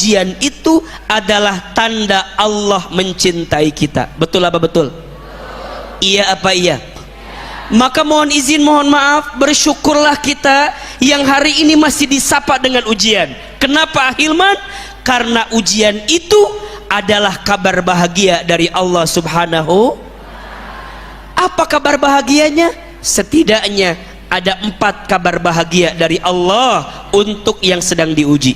ujian itu adalah tanda Allah mencintai kita. Betul apa betul? Iya apa iya? Maka mohon izin, mohon maaf, bersyukurlah kita yang hari ini masih disapa dengan ujian. Kenapa Ahilman? Karena ujian itu adalah kabar bahagia dari Allah Subhanahu. Apa kabar bahagianya? Setidaknya ada 4 kabar bahagia dari Allah untuk yang sedang diuji.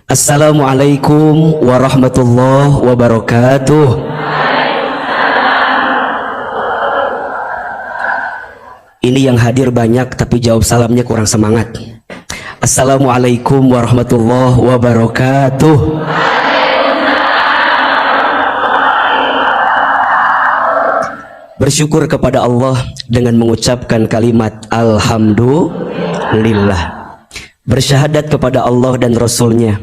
Assalamualaikum warahmatullahi wabarakatuh. Ini yang hadir banyak tapi jawab salamnya kurang semangat. Assalamualaikum warahmatullahi wabarakatuh. Bersyukur kepada Allah dengan mengucapkan kalimat Alhamdulillah. Bersyahadat kepada Allah dan Rasulnya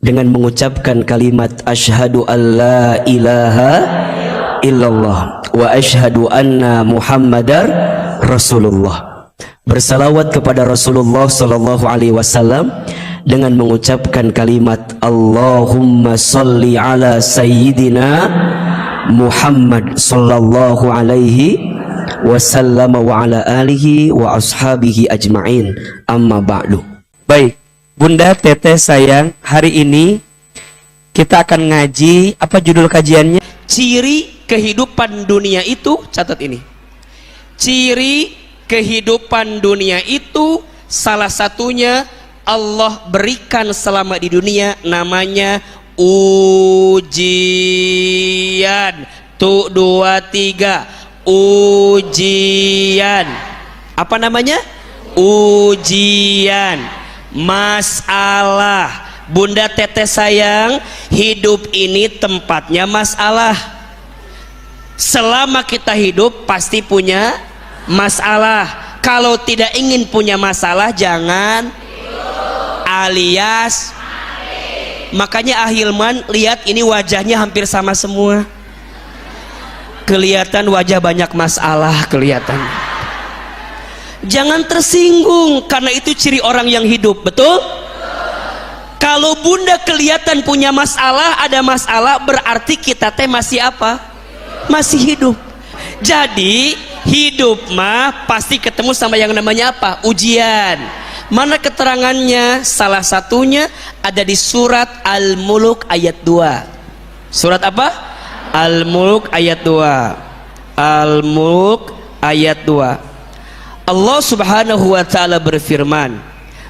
dengan mengucapkan kalimat Asyhadu an la ilaha illallah wa asyhadu anna Muhammadar Rasulullah. Bersalawat kepada Rasulullah sallallahu alaihi wasallam dengan mengucapkan kalimat Allahumma salli ala sayyidina Muhammad sallallahu alaihi wasallam wa ala alihi wa ashabihi ajma'in. Amma ba'du. Baik, Bunda Teteh sayang, hari ini kita akan ngaji, apa judul kajiannya? Ciri kehidupan dunia itu, catat ini. Ciri kehidupan dunia itu salah satunya Allah berikan selama di dunia namanya ujian. Tuh 2 3 ujian. Apa namanya? Ujian. Masalah. Bunda Teteh sayang, hidup ini tempatnya masalah. Selama kita hidup pasti punya masalah. Kalau tidak ingin punya masalah jangan alias makanya Ahilman lihat ini wajahnya hampir sama semua. Kelihatan wajah banyak masalah kelihatan. Jangan tersinggung karena itu ciri orang yang hidup, betul? Kalau Bunda kelihatan punya masalah, ada masalah, berarti kita teh masih apa? Masih hidup. Jadi hidup mah pasti ketemu sama yang namanya apa? Ujian. Mana keterangannya? Salah satunya ada di surat Al-Mulk ayat 2. Surat apa? Al-Mulk ayat 2. Al-Mulk ayat 2. Allah Subhanahu wa taala berfirman,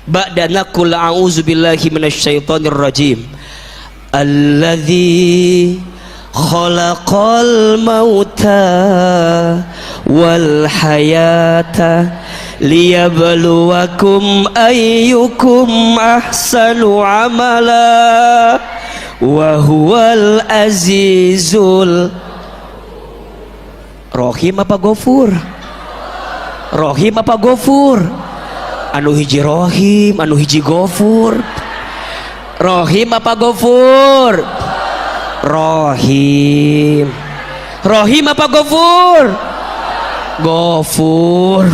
ba'da naqul a'udzubillahi minasyaitonir rajim. Alladzi khalaqal mauta wal hayata liyabluwakum ayyukum ahsanu amala wa huwal azizul Rohim apa Gofur? Rohim apa Gofur? Anu hiji Rohim, anu hiji Gofur. Rohim apa Gofur? Rohim. Rohim apa Gofur? Gofur.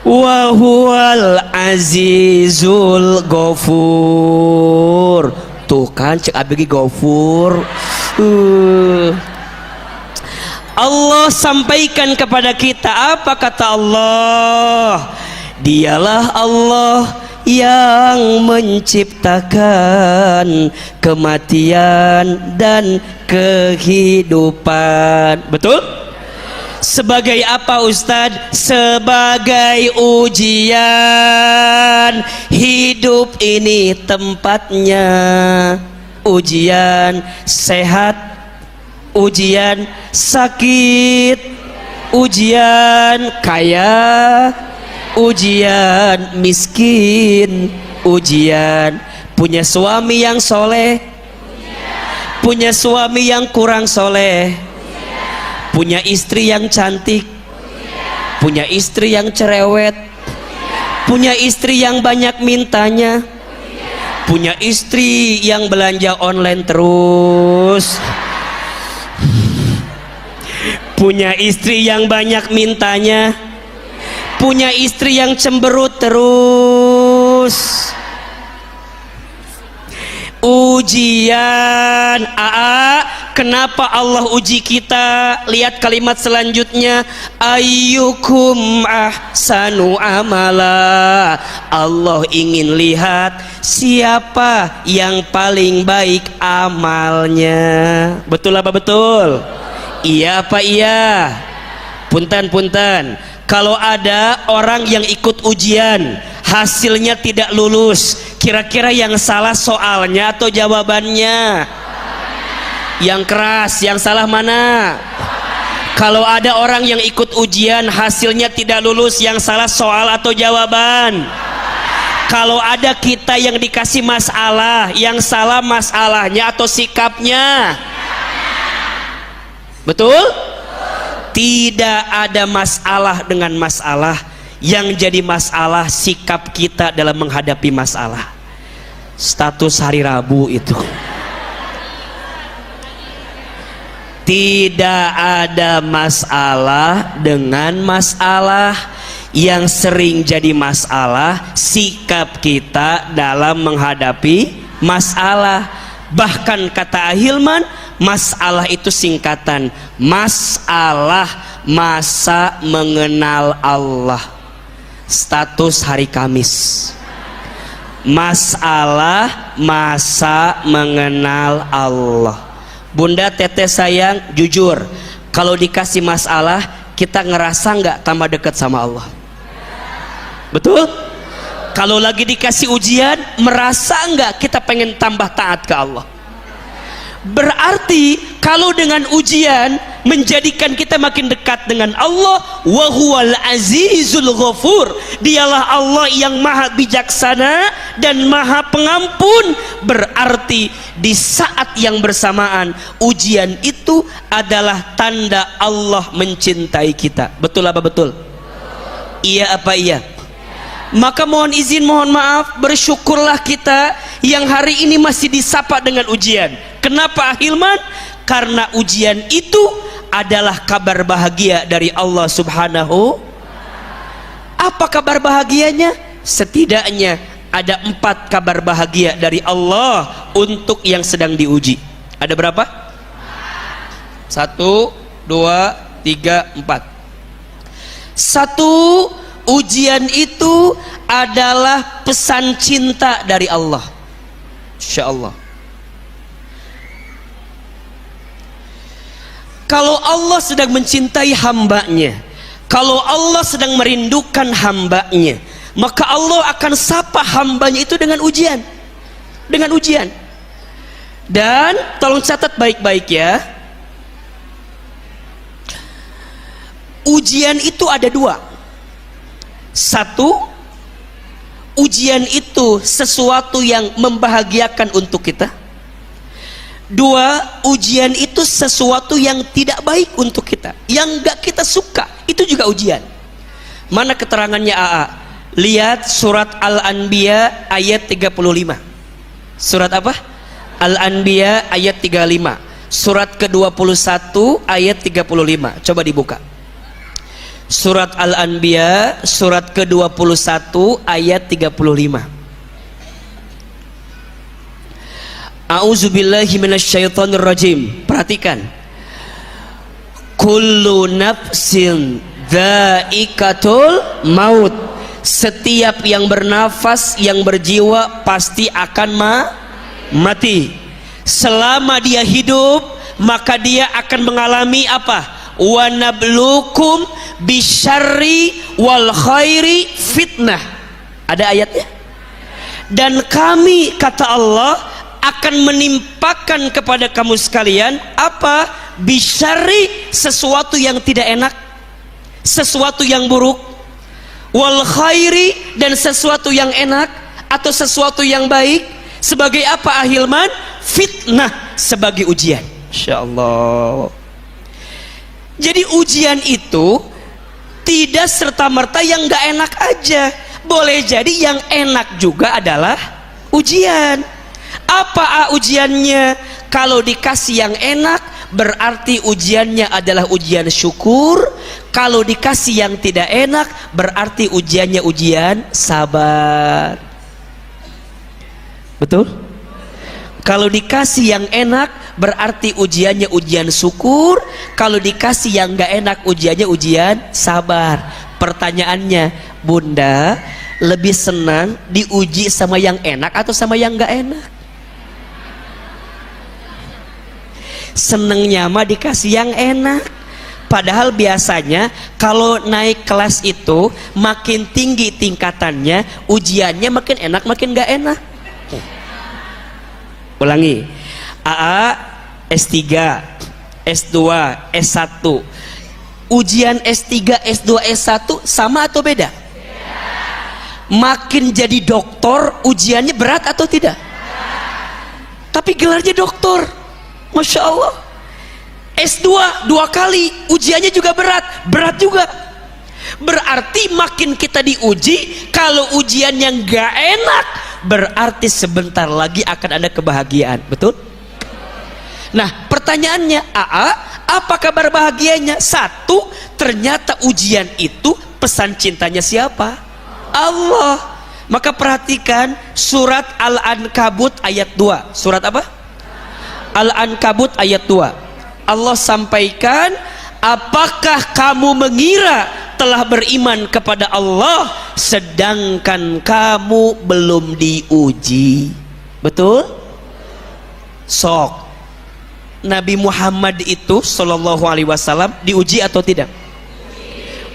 Wa huwal azizul Gofur. Tuh kan cek abg Gofur. Allah sampaikan kepada kita apa kata Allah? Dialah Allah yang menciptakan kematian dan kehidupan. Betul? Sebagai apa Ustadz? Sebagai ujian. Hidup ini tempatnya ujian sehat, ujian sakit, ujian kaya, ujian miskin, ujian punya suami yang soleh, punya suami yang kurang soleh, punya istri yang cantik, punya istri yang cerewet, punya istri yang banyak mintanya, punya istri yang belanja online terus, Punya istri yang banyak mintanya, punya istri yang cemberut terus. Ujian, kenapa Allah uji kita? Lihat kalimat selanjutnya, ayyukum ahsanu amala. Allah ingin lihat siapa yang paling baik amalnya. Betul apa betul? Iya apa iya? Punten. Kalau ada orang yang ikut ujian, hasilnya tidak lulus, kira-kira yang salah soalnya atau jawabannya? Yang keras, yang salah mana? Kalau ada orang yang ikut ujian, hasilnya tidak lulus, yang salah soal atau jawaban? Kalau ada kita yang dikasih masalah, yang salah masalahnya atau sikapnya? Betul? Tidak ada masalah dengan masalah. Yang jadi masalah sikap kita dalam menghadapi masalah. Status hari Rabu itu. Tidak ada masalah dengan masalah. Yang sering jadi masalah sikap kita dalam menghadapi masalah. Bahkan kata Ahilman, masalah itu singkatan masalah masa mengenal Allah. Status hari Kamis, masalah masa mengenal Allah. Bunda teteh sayang, jujur, kalau dikasih masalah kita ngerasa nggak tambah dekat sama Allah? Betul? Kalau lagi dikasih ujian, merasa nggak kita pengen tambah taat ke Allah? Berarti kalau dengan ujian menjadikan kita makin dekat dengan Allah. Wa huwal azizul ghafur, dialah Allah yang maha bijaksana dan maha pengampun. Berarti di saat yang bersamaan ujian itu adalah tanda Allah mencintai kita. Betul apa betul? Iya apa iya? Maka mohon izin, mohon maaf, bersyukurlah kita yang hari ini masih disapa dengan ujian. Kenapa Ahilman? Karena ujian itu adalah kabar bahagia dari Allah Subhanahu. Apa kabar bahagianya? Setidaknya ada 4 kabar bahagia dari Allah untuk yang sedang diuji. Ada berapa? 1, 2, 3, 4. 1, ujian itu adalah pesan cinta dari Allah. Insya Allah. Kalau Allah sedang mencintai hambanya, kalau Allah sedang merindukan hambanya, maka Allah akan sapa hambanya itu dengan ujian. Dengan ujian. Dan tolong catat baik-baik ya, ujian itu ada 2. 1, ujian itu sesuatu yang membahagiakan untuk kita. 2, ujian itu sesuatu yang tidak baik untuk kita, yang gak kita suka, itu juga ujian. Mana keterangannya AA? Lihat surat Al-Anbiya ayat 35. Surat apa? Al-Anbiya ayat 35. Surat ke-21 ayat 35. Coba dibuka. Surat Al-Anbiya surat ke-21 ayat 35. A'udzubillahi minasyaitonirrajim. Perhatikan. Kullu nafsin dha'iqatul maut. Setiap yang bernafas, yang berjiwa pasti akan mati. Selama dia hidup, maka dia akan mengalami apa? Wa nablukum bisyarri wal khairi fitnah. Ada ayatnya. Dan kami, kata Allah, akan menimpakan kepada kamu sekalian apa? Bisyarri, sesuatu yang tidak enak, sesuatu yang buruk, wal khairi, dan sesuatu yang enak atau sesuatu yang baik. Sebagai apa Ahilman? Fitnah, sebagai ujian. Insya Allah. Jadi ujian itu tidak serta-merta yang gak enak aja. Boleh jadi yang enak juga adalah ujian. Apa ujiannya? Kalau dikasih yang enak, berarti ujiannya adalah ujian syukur. Kalau dikasih yang tidak enak, berarti ujiannya ujian sabar. Betul? Kalau dikasih yang enak, berarti ujiannya ujian syukur. Kalau dikasih yang gak enak, ujiannya ujian sabar. Pertanyaannya, Bunda lebih senang diuji sama yang enak atau sama yang gak enak? Senengnya mah dikasih yang enak. Padahal biasanya kalau naik kelas itu makin tinggi tingkatannya, ujiannya makin enak makin gak enak. Ulangi, AA, S3, S2, S1. Ujian S3, S2, S1 sama atau beda? Makin jadi doktor, ujiannya berat atau tidak? Tapi gelarnya doktor, Masya Allah. S2 2 kali, ujiannya juga berat juga. Berarti makin kita diuji, kalau ujian yang gak enak, berarti sebentar lagi akan ada kebahagiaan. Betul? Nah, pertanyaannya, AA, apa kabar bahagianya? Satu, ternyata ujian itu pesan cintanya siapa? Allah. Maka perhatikan surat Al-Ankabut ayat 2. Surat apa? Al-Ankabut ayat 2. Allah sampaikan, apakah kamu mengira telah beriman kepada Allah sedangkan kamu belum diuji? Betul? Sok Nabi Muhammad itu sallallahu alaihi wasallam diuji atau tidak?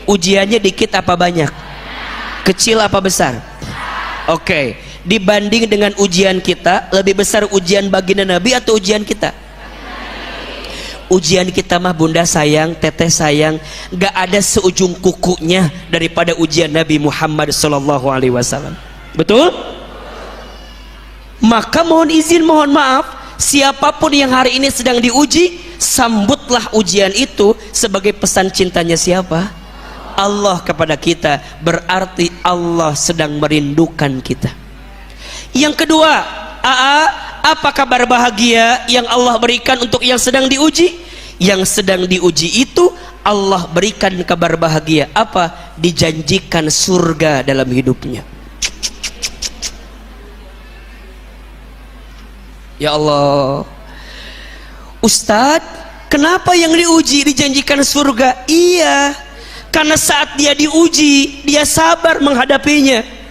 Ujiannya dikit apa banyak? Kecil apa besar? Oke, dibanding dengan ujian kita, lebih besar ujian baginda Nabi atau ujian kita? Ujian kita mah Bunda sayang, Teteh sayang, gak ada seujung kukunya daripada ujian Nabi Muhammad sallallahu alaihi wasallam. Betul? Maka mohon izin, mohon maaf, siapapun yang hari ini sedang diuji, sambutlah ujian itu sebagai pesan cintanya siapa? Allah kepada kita. Berarti Allah sedang merindukan kita. Yang kedua, AA, apa kabar bahagia yang Allah berikan untuk yang sedang diuji? Yang sedang diuji itu Allah berikan kabar bahagia. Apa? Dijanjikan surga dalam hidupnya. Ya Allah, Ustadz, kenapa yang diuji dijanjikan surga? Iya, karena saat dia diuji, dia sabar menghadapinya.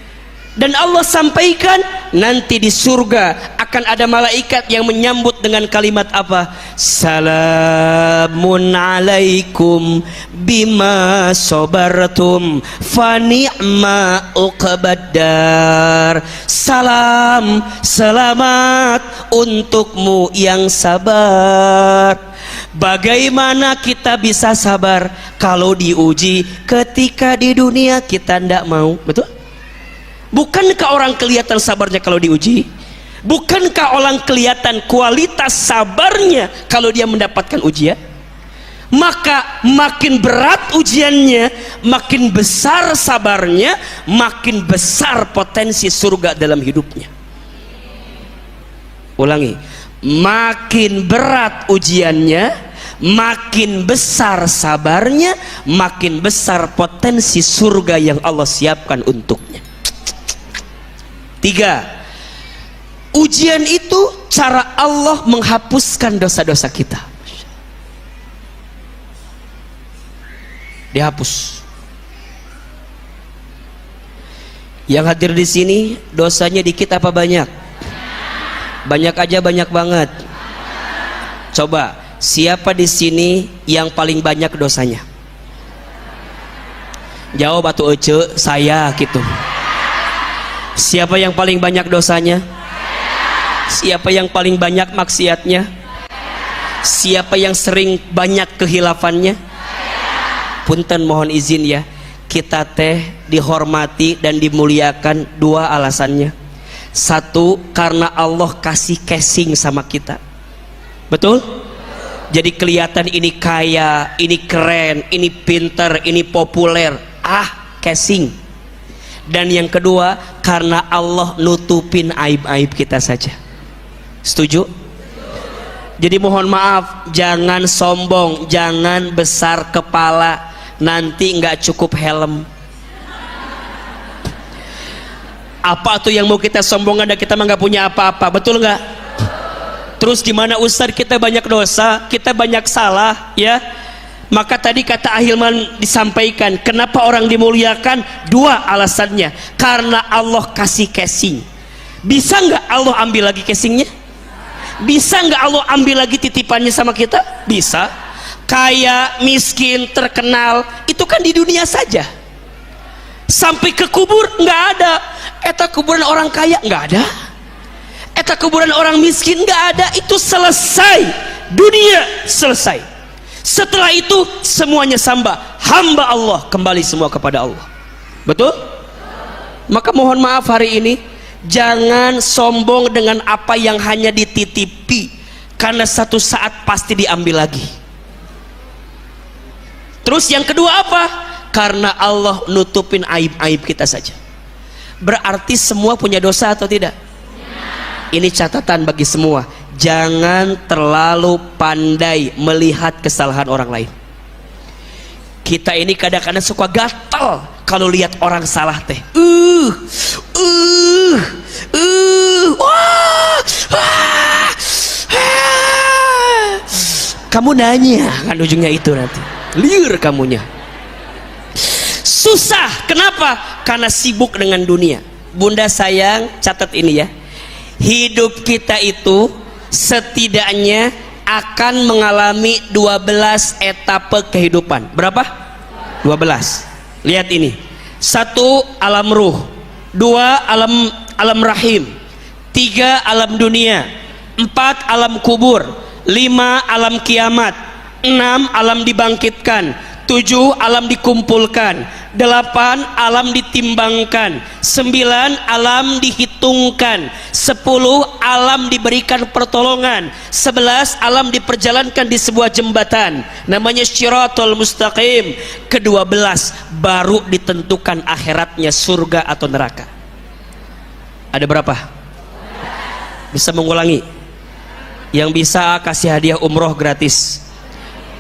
Dan Allah sampaikan, nanti di surga akan ada malaikat yang menyambut dengan kalimat apa? Salamun alaikum bima sabartum fa ni'ma uqbaddar. Salam, selamat untukmu yang sabar. Bagaimana kita bisa sabar kalau diuji ketika di dunia kita tidak mau? Betul? Bukankah orang kelihatan sabarnya kalau diuji? Bukankah orang kelihatan kualitas sabarnya kalau dia mendapatkan ujian? Maka makin berat ujiannya, makin besar sabarnya, makin besar potensi surga dalam hidupnya. Ulangi, makin berat ujiannya, makin besar sabarnya, makin besar potensi surga yang Allah siapkan untuknya. 3. Ujian itu cara Allah menghapuskan dosa-dosa kita. Dihapus. Yang hadir di sini dosanya dikit apa banyak? Banyak aja, banyak banget. Coba, siapa di sini yang paling banyak dosanya? Jawab atuh ece, saya gitu. Siapa yang paling banyak dosanya? Siapa yang paling banyak maksiatnya? Siapa yang sering banyak kehilafannya? Punten, mohon izin ya, kita teh dihormati dan dimuliakan 2 alasannya. 1, karena Allah kasih casing sama kita. Betul? Jadi kelihatan ini kaya, ini keren, ini pinter, ini populer. Casing. Dan yang kedua, karena Allah nutupin aib-aib kita saja. Setuju? Jadi mohon maaf, jangan sombong, jangan besar kepala, nanti nggak cukup helm. Apa tuh yang mau kita sombongkan dan kita mah nggak punya apa-apa, betul nggak? Terus gimana Ustadz, kita banyak dosa, kita banyak salah, ya? Maka tadi kata Ahilman disampaikan, kenapa orang dimuliakan? Dua alasannya, karena Allah kasih casing. Bisa nggak Allah ambil lagi casingnya? Bisa nggak Allah ambil lagi titipannya sama kita? Bisa. Kaya, miskin, terkenal, itu kan di dunia saja. Sampai ke kubur nggak ada. Eta kuburan orang kaya nggak ada. Eta kuburan orang miskin nggak ada. Itu selesai, dunia selesai. Setelah itu semuanya hamba Allah, kembali semua kepada Allah. Betul? Maka mohon maaf hari ini, jangan sombong dengan apa yang hanya dititipi, karena satu saat pasti diambil lagi. Terus yang kedua apa? Karena Allah nutupin aib-aib kita saja. Berarti semua punya dosa atau tidak? Ini catatan bagi semua, jangan terlalu pandai melihat kesalahan orang lain. Kita ini kadang-kadang suka gatal kalau lihat orang salah teh. Kamu nanya kan ujungnya itu nanti liur kamunya. Susah, kenapa? Karena sibuk dengan dunia. Bunda sayang, catat ini ya, hidup kita itu setidaknya akan mengalami 12 etape kehidupan. Berapa? 12. Lihat ini. 1 alam ruh, 2 alam rahim, 3 alam dunia, 4 alam kubur, 5 alam kiamat, 6 alam dibangkitkan, 7 alam dikumpulkan, 8 alam ditimbangkan, 9 alam dihitungkan, 10 alam diberikan pertolongan, 11 alam diperjalankan di sebuah jembatan namanya Syiratul Mustaqim, ke-12 baru ditentukan akhiratnya surga atau neraka. Ada berapa? Bisa mengulangi? Yang bisa kasih hadiah umroh gratis,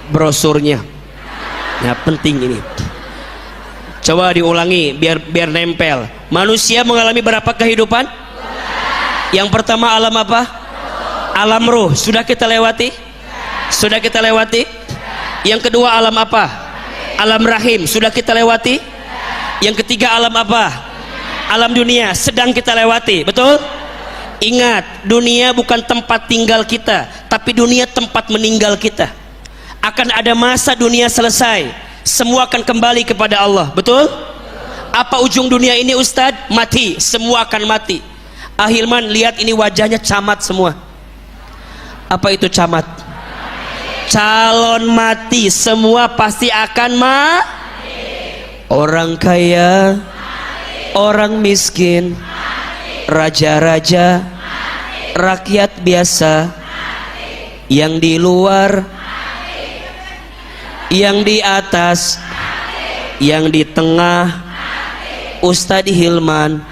brosurnya. Nah, penting ini. Coba diulangi biar nempel. Manusia mengalami berapa kehidupan? Yang pertama alam apa? Alam ruh. Sudah kita lewati? Sudah kita lewati? Yang kedua alam apa? Alam rahim. Sudah kita lewati? Yang ketiga alam apa? Alam dunia. Sedang kita lewati. Betul? Ingat, dunia bukan tempat tinggal kita, tapi dunia tempat meninggal kita. Akan ada masa dunia selesai, semua akan kembali kepada Allah. Betul? Apa ujung dunia ini Ustadz? Mati, semua akan mati. Ahilman, lihat ini wajahnya camat semua. Apa itu camat? Calon mati, semua pasti akan mati. Orang kaya, orang miskin, raja-raja, rakyat biasa, yang di luar, yang di atas, yang di tengah, Ustadz Hilman.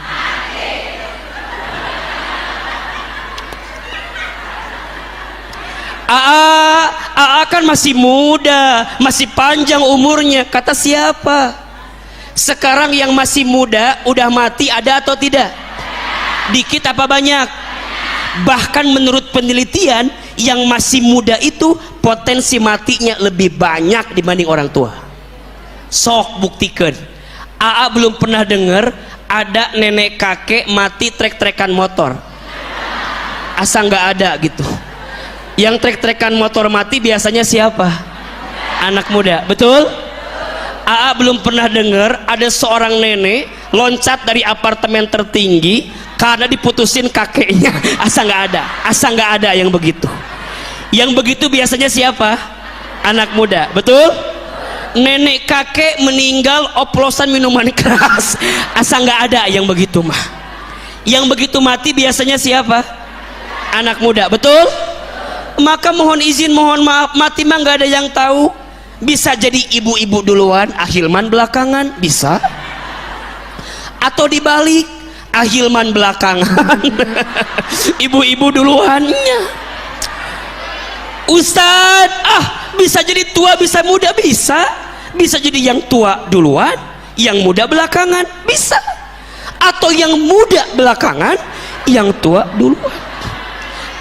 Aa kan masih muda, masih panjang umurnya. Kata siapa? Sekarang yang masih muda udah mati ada atau tidak? Dikit apa banyak? Bahkan menurut penelitian, yang masih muda itu potensi matinya lebih banyak dibanding orang tua. Sok buktikan. Aa belum pernah dengar ada nenek kakek mati trek-trekan motor. Asa nggak ada gitu. Yang trek-trekan motor mati biasanya siapa? Anak muda. Betul? Aa belum pernah dengar ada seorang nenek loncat dari apartemen tertinggi karena diputusin kakeknya. Asa nggak ada. Asa nggak ada yang begitu. Yang begitu biasanya siapa? Anak muda. Betul? Nenek kakek meninggal oplosan minuman keras. Asa nggak ada yang begitu mah. Yang begitu mati biasanya siapa? Anak muda. Betul? Maka mohon izin, mohon maaf, mati mah nggak ada yang tahu. Bisa jadi ibu-ibu duluan, Ahilman belakangan, bisa. Atau dibalik, Ahilman belakangan, ibu-ibu duluannya. Ustadz, bisa jadi tua bisa muda, bisa jadi yang tua duluan, yang muda belakangan, bisa, atau yang muda belakangan, yang tua duluan.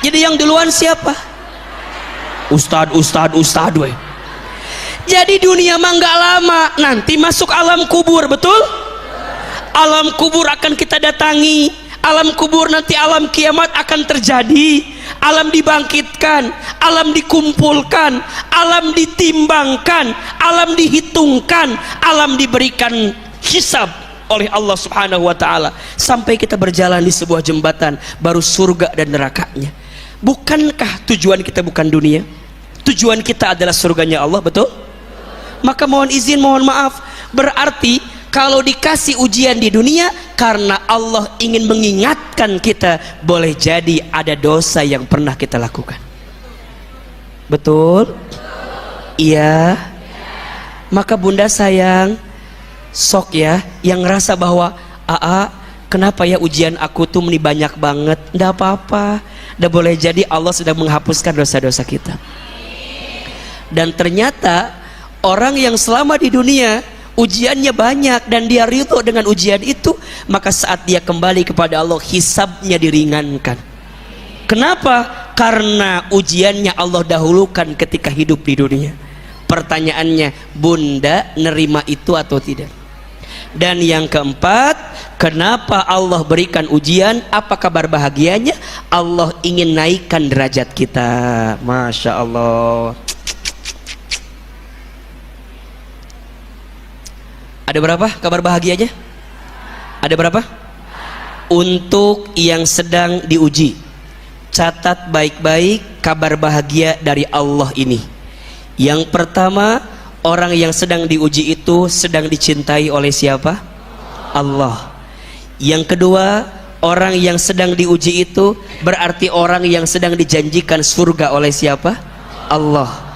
Jadi yang duluan siapa? Ustadz we. Jadi dunia mah nggak lama, nanti masuk alam kubur, betul? Alam kubur akan kita datangi, alam kubur nanti alam kiamat akan terjadi, alam dibangkitkan, alam dikumpulkan, alam ditimbangkan, alam dihitungkan, alam diberikan hisab oleh Allah Subhanahu wa ta'ala, sampai kita berjalan di sebuah jembatan baru surga dan nerakanya. Bukankah tujuan kita bukan dunia? Tujuan kita adalah surganya Allah, betul? Maka mohon izin, mohon maaf, berarti kalau dikasih ujian di dunia karena Allah ingin mengingatkan kita, boleh jadi ada dosa yang pernah kita lakukan. Betul? Iya. Maka bunda sayang, sok ya yang ngerasa bahwa kenapa ya ujian aku tuh ini banyak banget. Nggak apa-apa, udah boleh jadi Allah sedang menghapuskan dosa-dosa kita. Dan ternyata orang yang selama di dunia ujiannya banyak dan dia ridho dengan ujian itu, maka saat dia kembali kepada Allah hisabnya diringankan. Kenapa? Karena ujiannya Allah dahulukan ketika hidup di dunia. Pertanyaannya, bunda nerima itu atau tidak? Dan yang keempat, kenapa Allah berikan ujian? Apa kabar bahagianya? Allah ingin naikkan derajat kita. Masya Allah. Ada berapa kabar bahagianya? Ada berapa? Untuk yang sedang diuji, catat baik-baik kabar bahagia dari Allah ini. Yang pertama, orang yang sedang diuji itu sedang dicintai oleh siapa? Allah. Yang kedua, orang yang sedang diuji itu berarti orang yang sedang dijanjikan surga oleh siapa? Allah.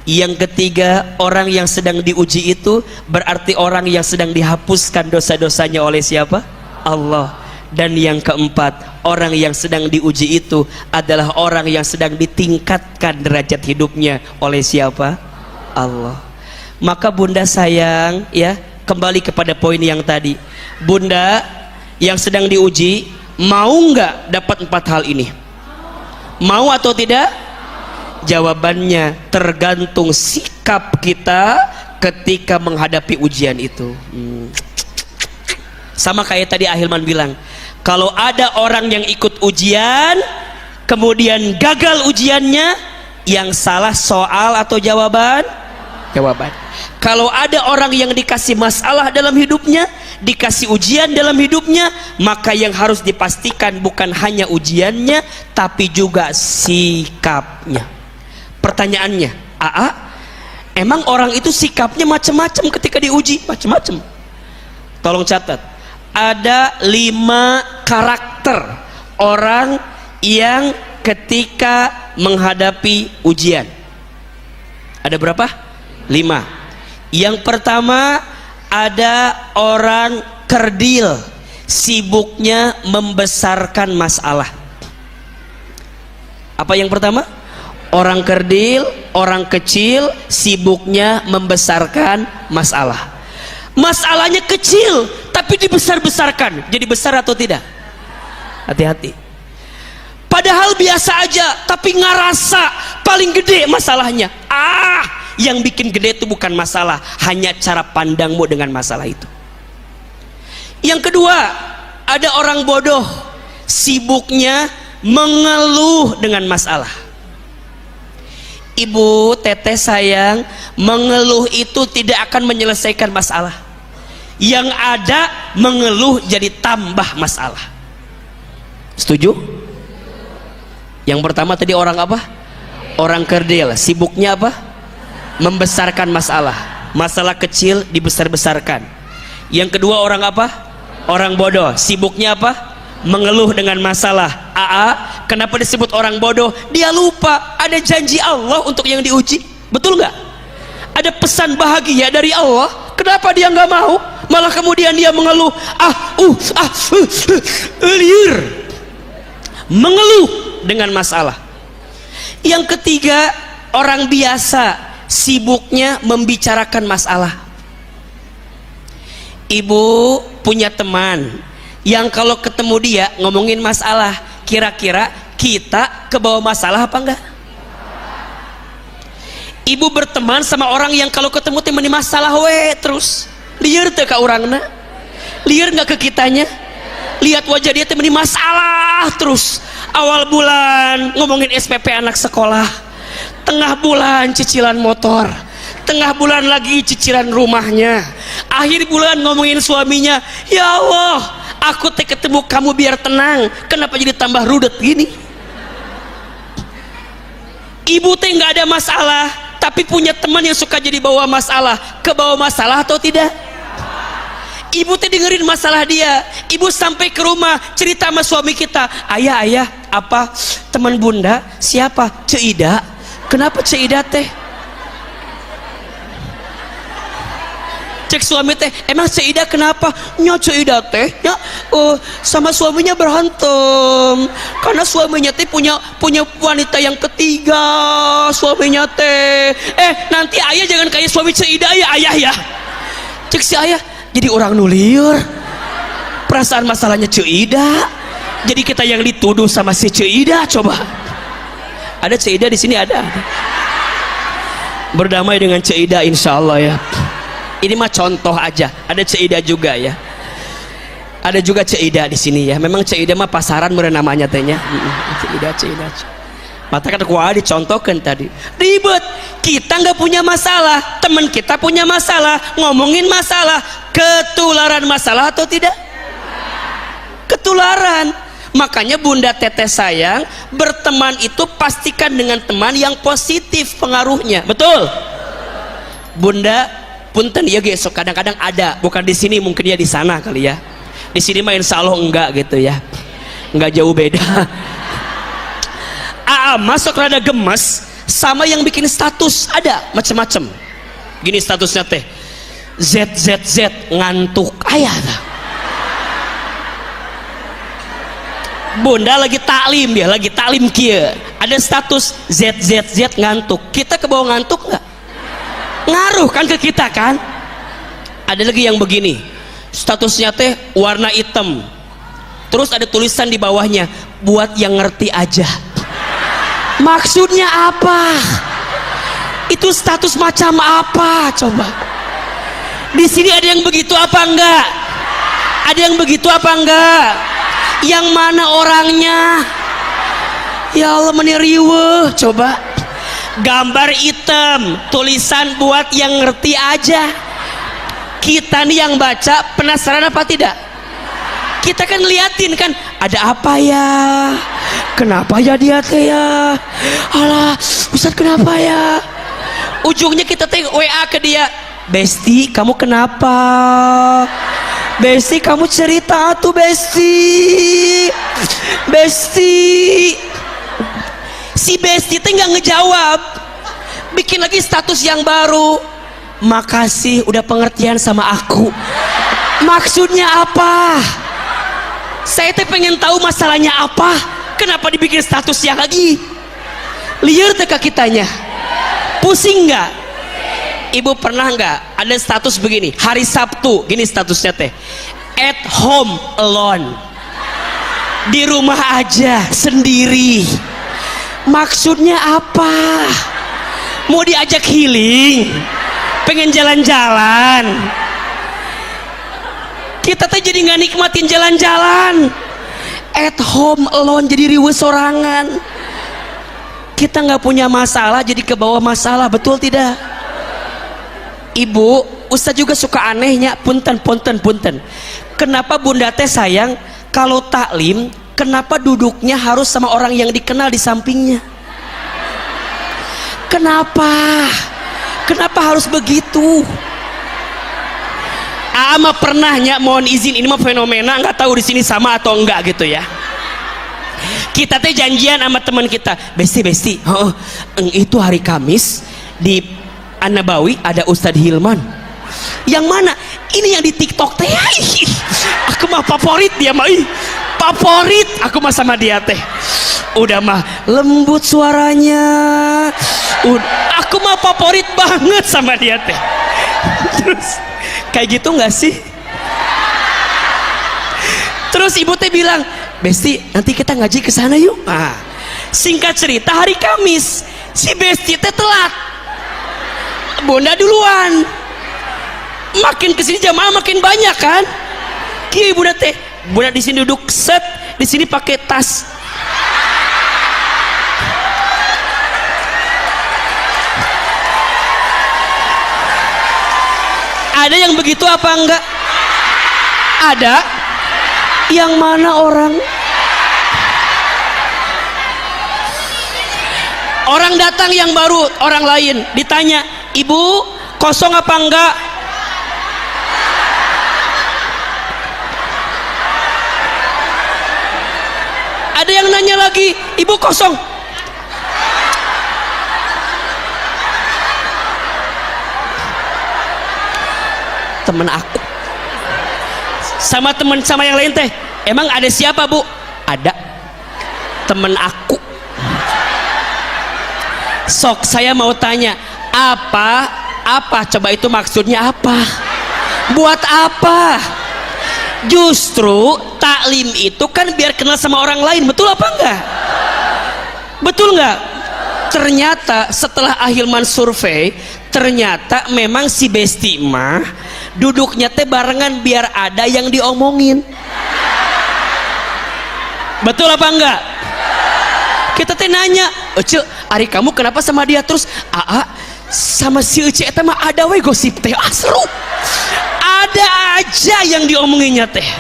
Yang ketiga, orang yang sedang diuji itu berarti orang yang sedang dihapuskan dosa-dosanya oleh siapa? Allah. Dan yang keempat, orang yang sedang diuji itu adalah orang yang sedang ditingkatkan derajat hidupnya oleh siapa? Allah. Maka bunda sayang ya, kembali kepada poin yang tadi. Bunda yang sedang diuji, mau nggak dapat 4 hal ini? Mau atau tidak? Jawabannya tergantung sikap kita ketika menghadapi ujian itu. Sama kayak tadi Ahilman bilang, kalau ada orang yang ikut ujian kemudian gagal ujiannya, yang salah soal atau jawaban? Jawaban. Kalau ada orang yang dikasih masalah dalam hidupnya, dikasih ujian dalam hidupnya, maka yang harus dipastikan bukan hanya ujiannya tapi juga sikapnya. Pertanyaannya, emang orang itu sikapnya macam-macam ketika diuji? Macam-macam. Tolong catat, ada 5 karakter orang yang ketika menghadapi ujian. Ada berapa? 5. Yang pertama, ada orang kerdil, sibuknya membesarkan masalah. Apa yang pertama? Orang kerdil, orang kecil, sibuknya membesarkan masalah. Masalahnya kecil tapi dibesar-besarkan. Jadi besar atau tidak? Hati-hati. Padahal biasa aja tapi ngerasa paling gede masalahnya. Yang bikin gede itu bukan masalah, hanya cara pandangmu dengan masalah itu. Yang kedua, ada orang bodoh, sibuknya mengeluh dengan masalah. Ibu, teteh sayang, mengeluh itu tidak akan menyelesaikan masalah. Yang ada mengeluh jadi tambah masalah. Setuju? Yang pertama tadi orang apa? Orang kerdil, sibuknya apa? Membesarkan masalah. Masalah kecil dibesar-besarkan. Yang kedua orang apa? Orang bodoh, sibuknya apa? Mengeluh dengan masalah. Kenapa disebut orang bodoh? Dia lupa ada janji Allah untuk yang diuji. Betul nggak? Ada pesan bahagia dari Allah. Kenapa dia nggak mau? Malah kemudian dia mengeluh. Mengeluh dengan masalah. Yang ketiga, orang biasa sibuknya membicarakan masalah. Ibu punya teman yang kalau ketemu dia ngomongin masalah, kira-kira kita kebawa masalah apa enggak? Ibu berteman sama orang yang kalau ketemu temen masalah terus liar teh ka urangna, liar nggak ke kitanya? Lihat wajah dia temen masalah terus. Awal bulan ngomongin SPP anak sekolah, tengah bulan cicilan motor, tengah bulan lagi cicilan rumahnya, akhir bulan ngomongin suaminya. Ya Allah, aku teh ketemu kamu biar tenang, kenapa jadi tambah rudet gini? Ibu teh nggak ada masalah, tapi punya teman yang suka jadi bawa masalah. Kebawa masalah atau tidak? Ibu teh dengerin masalah dia, ibu sampai ke rumah cerita sama suami kita, ayah apa teman bunda siapa? Ceida. Kenapa Ceida teh? Cek suami teh, emang Ceida kenapa? Nya Ceida teh ya sama suaminya berantem karena suaminya teh punya wanita yang ketiga suaminya teh. Nanti ayah jangan kayak suami Ceida ya ayah ya. Cek si ayah, jadi orang nuliur perasaan masalahnya Ceida, jadi kita yang dituduh sama si Ceida. Coba ada Ceida di sini? Ada. Berdamai dengan Ceida insya Allah ya. Ini mah contoh aja, ada Ceida juga ya, ada juga Ceida di sini ya. Memang Ceida mah pasaran meureun namanya tehnya. Ceida mata kan kuah dicontohkan tadi ribet. Kita nggak punya masalah, teman kita punya masalah, ngomongin masalah, ketularan masalah atau tidak? Ketularan. Makanya bunda teteh sayang, berteman itu pastikan dengan teman yang positif pengaruhnya. Betul bunda? Punten ya guys, kadang-kadang ada, bukan di sini, mungkin dia di sana kali ya. Di sini mah insya Allah enggak gitu ya, enggak jauh beda. Masuk rada gemes sama yang bikin status, ada macam-macam. Gini statusnya teh, ZZZ ngantuk ayah dah. Bunda lagi taklim, dia lagi taklim kia, ada status ZZZ ngantuk. Kita kebawa ngantuk nggak? Ngaruh kan ke kita kan? Ada lagi yang begini, statusnya teh warna hitam, terus ada tulisan di bawahnya, buat yang ngerti aja. Maksudnya apa? Itu status macam apa? Coba. Di sini ada yang begitu apa enggak? Ada yang begitu apa enggak? Yang mana orangnya? Ya Allah meniriweh. Coba. Gambar hitam, tulisan buat yang ngerti aja. Kita nih yang baca penasaran apa tidak? Kita kan liatin kan, ada apa ya? Kenapa ya dia teh ya? Alah, Ustaz kenapa ya? Ujungnya kita teh WA ke dia, Besti kamu kenapa? Besti kamu cerita tuh Besti. Si Besti teh nggak ngejawab, bikin lagi status yang baru. Makasih udah pengertian sama aku. Maksudnya apa? Saya teh pengen tahu masalahnya apa. Kenapa dibikin status yang lagi? Liar teka kitanya. Pusing nggak? Ibu pernah nggak ada status begini? Hari Sabtu, gini statusnya teh. At home alone. Di rumah aja sendiri. Maksudnya apa? Mau diajak healing? Pengen jalan-jalan? Kita teh jadi nggak nikmatin jalan-jalan. At home alone jadi riweuh sorangan. Kita nggak punya masalah jadi kebawa masalah, betul tidak? Ibu, Ustaz juga suka anehnya, punten. Kenapa bunda teh sayang kalau taklim, kenapa duduknya harus sama orang yang dikenal di sampingnya? Kenapa? Kenapa harus begitu? Ama pernahnya, mohon izin, ini mah fenomena, nggak tahu di sini sama atau enggak gitu ya. Kita teh janjian sama teman kita, Besti, itu hari Kamis di An-Nabawi ada Ustadz Hilman. Yang mana? Ini yang di TikTok teh. Aku mah favorit dia mah. Favorit aku mah sama dia teh. Udah mah lembut suaranya. Aku mah favorit banget sama dia teh. Terus kayak gitu nggak sih? Terus ibu teh bilang, Besti, nanti kita ngaji ke sana yuk. Nah, singkat cerita hari Kamis si Besti teh telat. Bunda duluan. Makin kesini jamaah makin banyak kan? Kieu Bunda teh. Bunda di sini duduk set, di sini pakai tas. Ada yang begitu apa enggak? Ada. Yang mana orang? Orang datang yang baru, orang lain ditanya, ibu kosong apa enggak? Ada yang nanya lagi, ibu kosong. Temen aku sama temen sama yang lain teh, emang ada siapa bu? Ada temen aku. Sok saya mau tanya, apa coba itu maksudnya apa? Buat apa? Justru taklim itu kan biar kenal sama orang lain, betul apa enggak? Betul enggak? Ternyata setelah Ahilman survei, ternyata memang si Besti mah duduknya teh barengan biar ada yang diomongin. Betul apa enggak? Kita teh nanya, Ece, Ari kamu kenapa sama dia terus? Aa, sama si Ece eta mah ada we gosip teh, seru. Ada aja yang diomonginnya teh.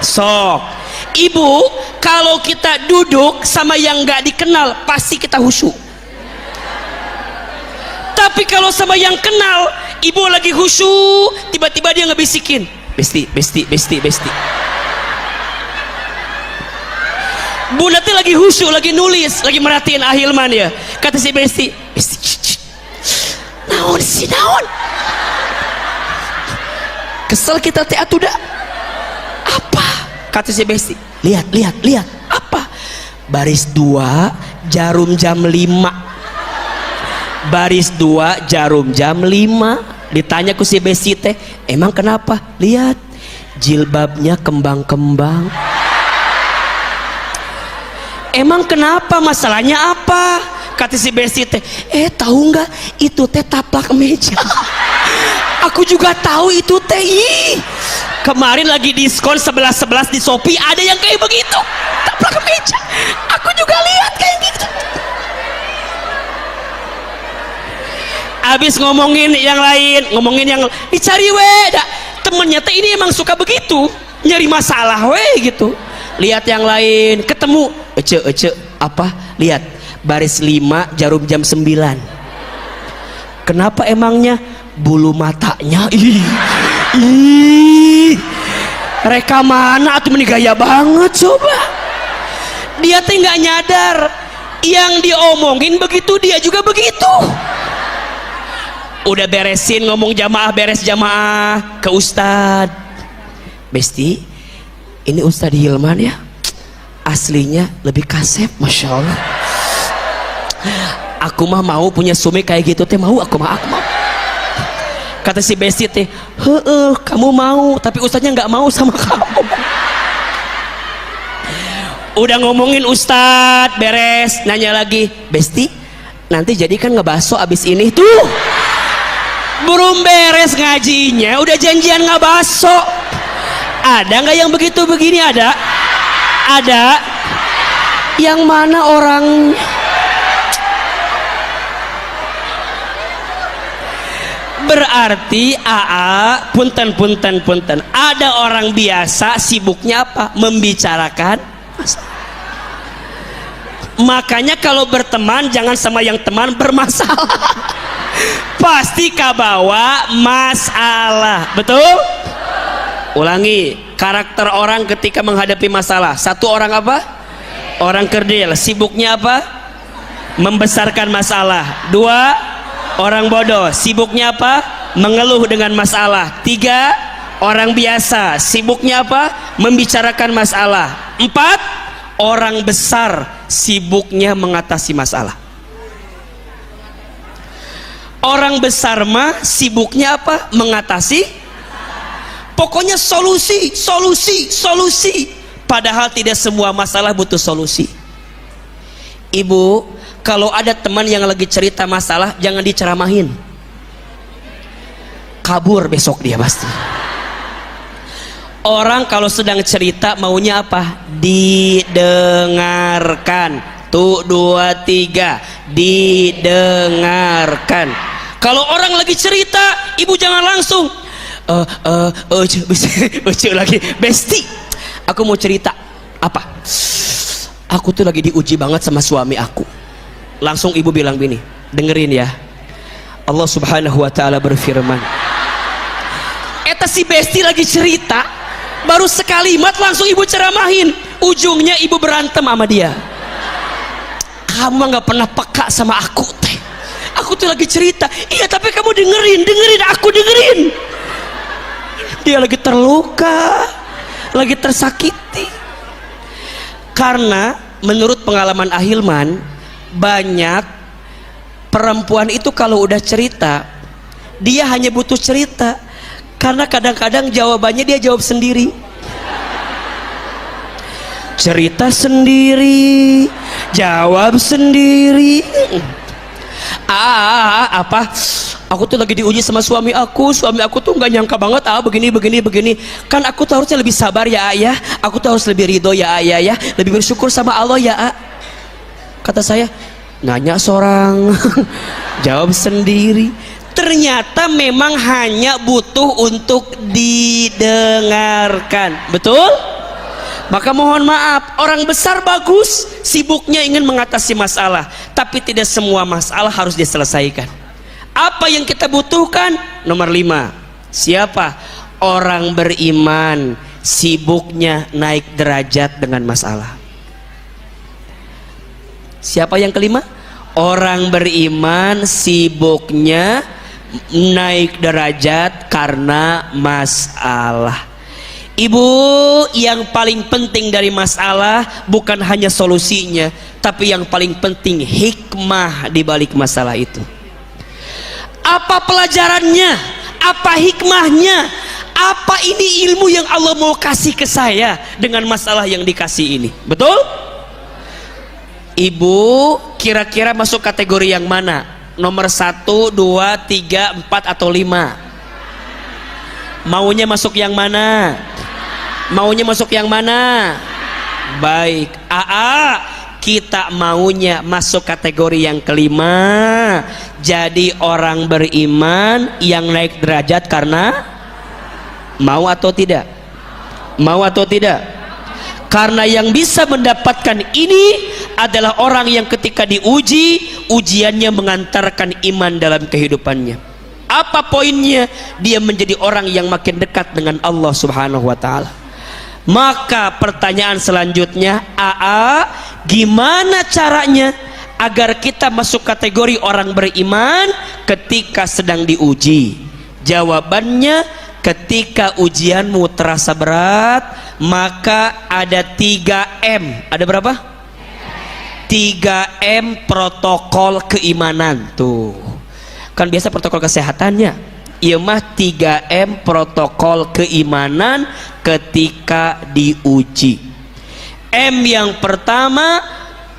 Sok, ibu, kalau kita duduk sama yang nggak dikenal pasti kita khusyuk. Tapi kalau sama yang kenal, ibu lagi khusyuk, tiba-tiba dia ngebisikin, Besti, Besti, Besti, Besti. Bu nanti lagi khusyuk, lagi nulis, lagi merhatiin Ahilman ya. Kata si Besti, Besti, naon sih naon? Kesel kita teh atuh dah. Apa? Kata si Besti, lihat, lihat, lihat. Apa? Baris 2, jarum jam 5. Baris 2 jarum jam 5. Ditanya ku si Besti teh, emang kenapa? Lihat jilbabnya kembang-kembang. Emang kenapa, masalahnya apa? Kata si Besti teh, tahu nggak itu teh taplak meja. Aku juga tahu itu teh. Kemarin lagi diskon 11-11 di Shopee, ada yang kayak begitu, taplak meja. Aku juga lihat kayak gitu. Abis ngomongin yang lain, ngomongin yang dicari we, temennya teh ini emang suka begitu, nyari masalah we gitu. Lihat yang lain, ketemu, Ece, apa? Lihat baris 5 jarum jam 9. Kenapa emangnya? Bulu matanya, reka mana atuh meni gaya banget coba. Dia teh nggak nyadar, yang diomongin begitu dia juga begitu. Udah beresin ngomong jamaah, beres jamaah ke Ustad, Besti, ini Ustad Hilman ya, aslinya lebih kasep, masya Allah. Aku mah mau punya suami kayak gitu teh, mau aku mah. Kata si Besti teh, kamu mau, tapi Ustadnya nggak mau sama kamu. Udah ngomongin Ustad, beres, nanya lagi, Besti, nanti jadi kan ngebaso abis ini tuh. Belum beres ngajinya udah janjian ngabaso. Ada nggak yang begitu begini? Ada yang mana orang? Berarti punten ada orang biasa sibuknya apa? Membicarakan masalah. Makanya kalau berteman jangan sama yang teman bermasalah. Pasti kabawa masalah, betul? Ulangi, karakter orang ketika menghadapi masalah. Satu, orang apa? Orang kerdil, sibuknya apa? Membesarkan masalah. 2, orang bodoh, sibuknya apa? Mengeluh dengan masalah. 3, orang biasa, sibuknya apa? Membicarakan masalah. 4, Orang besar sibuknya mengatasi masalah. Orang besar mah sibuknya apa? Mengatasi. Pokoknya solusi, solusi, solusi. Padahal tidak semua masalah butuh solusi. Ibu, kalau ada teman yang lagi cerita masalah, jangan diceramahin. Kabur besok dia pasti. Orang kalau sedang cerita maunya apa? Didengarkan. Tuh, 2, 3. Didengarkan. Kalau orang lagi cerita, ibu jangan langsung lagi besti. Aku mau cerita. Apa? Aku tuh lagi diuji banget sama suami aku. Langsung ibu bilang gini, dengerin ya. Allah Subhanahu wa ta'ala berfirman, eta si besti lagi cerita, baru sekalimat langsung ibu ceramahin, ujungnya ibu berantem sama dia. Kamu nggak pernah peka sama aku teh. Aku tuh lagi cerita. Iya tapi kamu dengerin aku dengerin. Dia lagi terluka, lagi tersakiti. Karena menurut pengalaman Ahilman, banyak perempuan itu kalau udah cerita, dia hanya butuh cerita. Karena kadang-kadang jawabannya dia jawab sendiri. Cerita sendiri, jawab sendiri. Apa? Aku tuh lagi diuji sama suami aku tuh nggak nyangka banget begini. Kan aku tuh harusnya lebih sabar ya ayah. Aku tuh harus lebih ridho ya ayah ya. Lebih bersyukur sama Allah ya. Kata saya, nanya seorang, jawab sendiri. Ternyata memang hanya butuh untuk didengarkan. Betul? Maka mohon maaf, orang besar bagus, sibuknya ingin mengatasi masalah, tapi tidak semua masalah harus diselesaikan. Apa yang kita butuhkan? Nomor 5. Siapa? Orang beriman sibuknya naik derajat dengan masalah. Siapa yang kelima? Orang beriman sibuknya naik derajat karena masalah. Ibu, yang paling penting dari masalah bukan hanya solusinya, tapi yang paling penting hikmah di balik masalah itu. Apa pelajarannya? Apa hikmahnya? Apa ini ilmu yang Allah mau kasih ke saya dengan masalah yang dikasih ini? Betul? Ibu kira-kira masuk kategori yang mana? Nomor 1, 2, 3, 4 atau 5? Maunya masuk yang mana? Maunya masuk yang mana? Baik, kita maunya masuk kategori yang kelima. Jadi orang beriman yang naik derajat karena mau atau tidak? Mau atau tidak? Karena yang bisa mendapatkan ini adalah orang yang ketika diuji, ujiannya mengantarkan iman dalam kehidupannya. Apa poinnya? Dia menjadi orang yang makin dekat dengan Allah Subhanahu wa ta'ala. Maka pertanyaan selanjutnya, gimana caranya agar kita masuk kategori orang beriman ketika sedang diuji? Jawabannya, ketika ujianmu terasa berat, maka ada 3M. Ada berapa? 3M protokol keimanan. Tuh, kan biasa protokol kesehatannya. Iya mah 3M protokol keimanan ketika diuji. M yang pertama,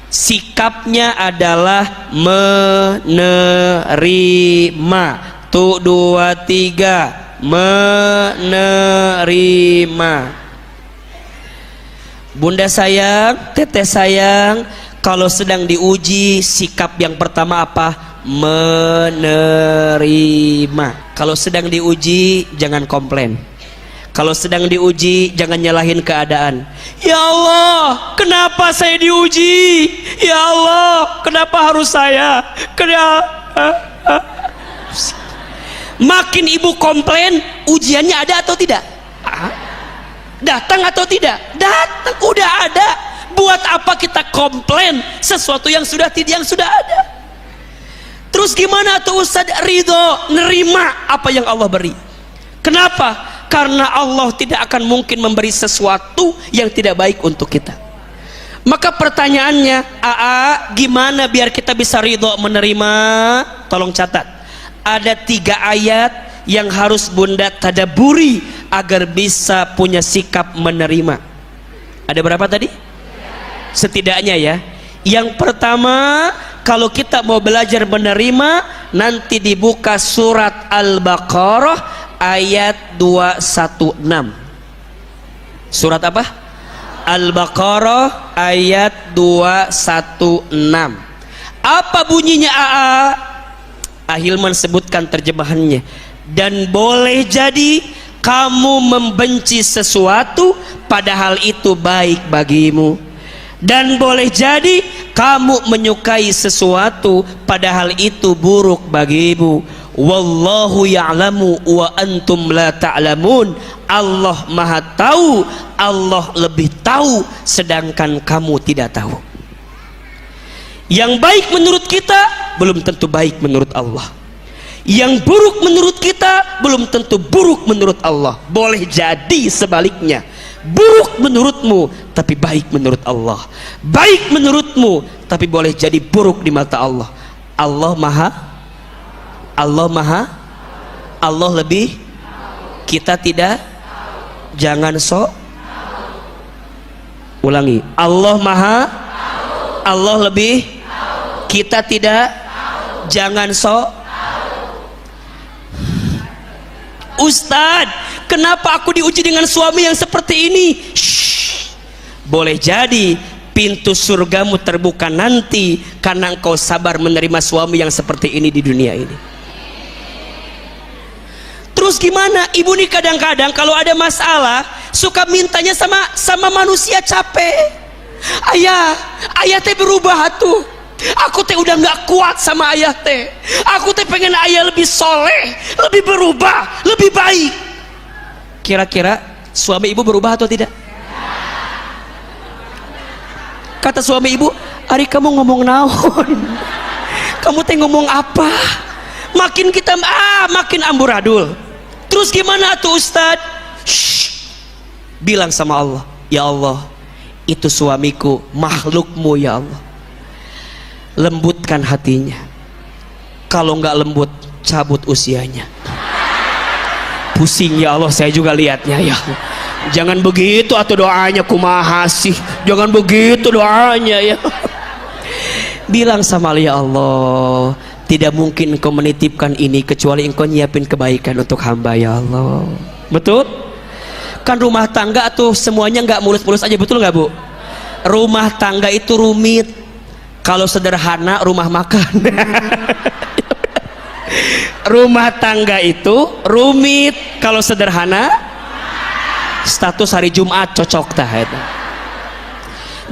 sikapnya adalah menerima. Tuh, 2, 3, menerima. Bunda sayang, teteh sayang, kalau sedang diuji, sikap yang pertama apa? Menerima. Kalau sedang diuji, jangan komplain. Kalau sedang diuji, jangan nyalahin keadaan. Ya Allah, kenapa saya diuji? Ya Allah, kenapa harus saya? Makin ibu komplain, ujiannya ada atau tidak? Datang atau tidak? Datang, udah ada. Buat apa kita komplain sesuatu yang sudah ada? Terus gimana tuh Ustaz? Ridho, nerima apa yang Allah beri. Kenapa? Karena Allah tidak akan mungkin memberi sesuatu yang tidak baik untuk kita. Maka pertanyaannya, gimana biar kita bisa ridho menerima? Tolong catat, ada 3 ayat yang harus Bunda tadaburi agar bisa punya sikap menerima. Ada berapa tadi? Setidaknya ya. Yang pertama, kalau kita mau belajar menerima, nanti dibuka surat Al-Baqarah ayat 216. Surat apa? Al-Baqarah ayat 216. Apa bunyinya? Ahilman sebutkan terjemahannya. Dan boleh jadi kamu membenci sesuatu padahal itu baik bagimu, dan boleh jadi kamu menyukai sesuatu padahal itu buruk bagimu. Wallahu ya'lamu wa antum la ta'lamun. Allah maha tahu, Allah lebih tahu, sedangkan kamu tidak tahu. Yang baik menurut kita belum tentu baik menurut Allah. Yang buruk menurut kita belum tentu buruk menurut Allah. Boleh jadi sebaliknya, buruk menurutmu tapi baik menurut Allah, baik menurutmu tapi boleh jadi buruk di mata Allah. Allah lebih, kita tidak. Jangan sok. Ulangi, Allah maha, Allah lebih, kita tidak. Jangan sok. Ustadz, kenapa aku diuji dengan suami yang seperti ini? Shh. Boleh jadi pintu surgamu terbuka nanti karena engkau sabar menerima suami yang seperti ini di dunia ini. Terus gimana? Ibu nih kadang-kadang kalau ada masalah suka mintanya sama manusia, capek. Ayah teh berubah tuh. Aku teh udah nggak kuat sama ayah teh. Aku teh pengen ayah lebih soleh, lebih berubah, lebih baik. Kira-kira suami ibu berubah atau tidak? Kata suami ibu, "Ari kamu ngomong naon? Kamu teh ngomong apa?" Makin kita makin amburadul. Terus gimana tuh Ustadz? Shh. Bilang sama Allah, "Ya Allah, itu suamiku, makhlukmu ya Allah. Lembutkan hatinya. Kalau nggak lembut, cabut usianya." Pusing ya Allah, saya juga lihatnya ya. Jangan begitu atau doanya kumaha sih. Jangan begitu doanya ya. Bilang sama Allah, "Ya Allah, tidak mungkin engkau menitipkan ini kecuali engkau nyiapin kebaikan untuk hamba ya Allah." Betul? Kan rumah tangga tuh semuanya nggak mulus-mulus aja, betul nggak Bu? Rumah tangga itu rumit. Kalau sederhana rumah makan. Rumah tangga itu rumit. Kalau sederhana status hari Jumat cocok dah itu.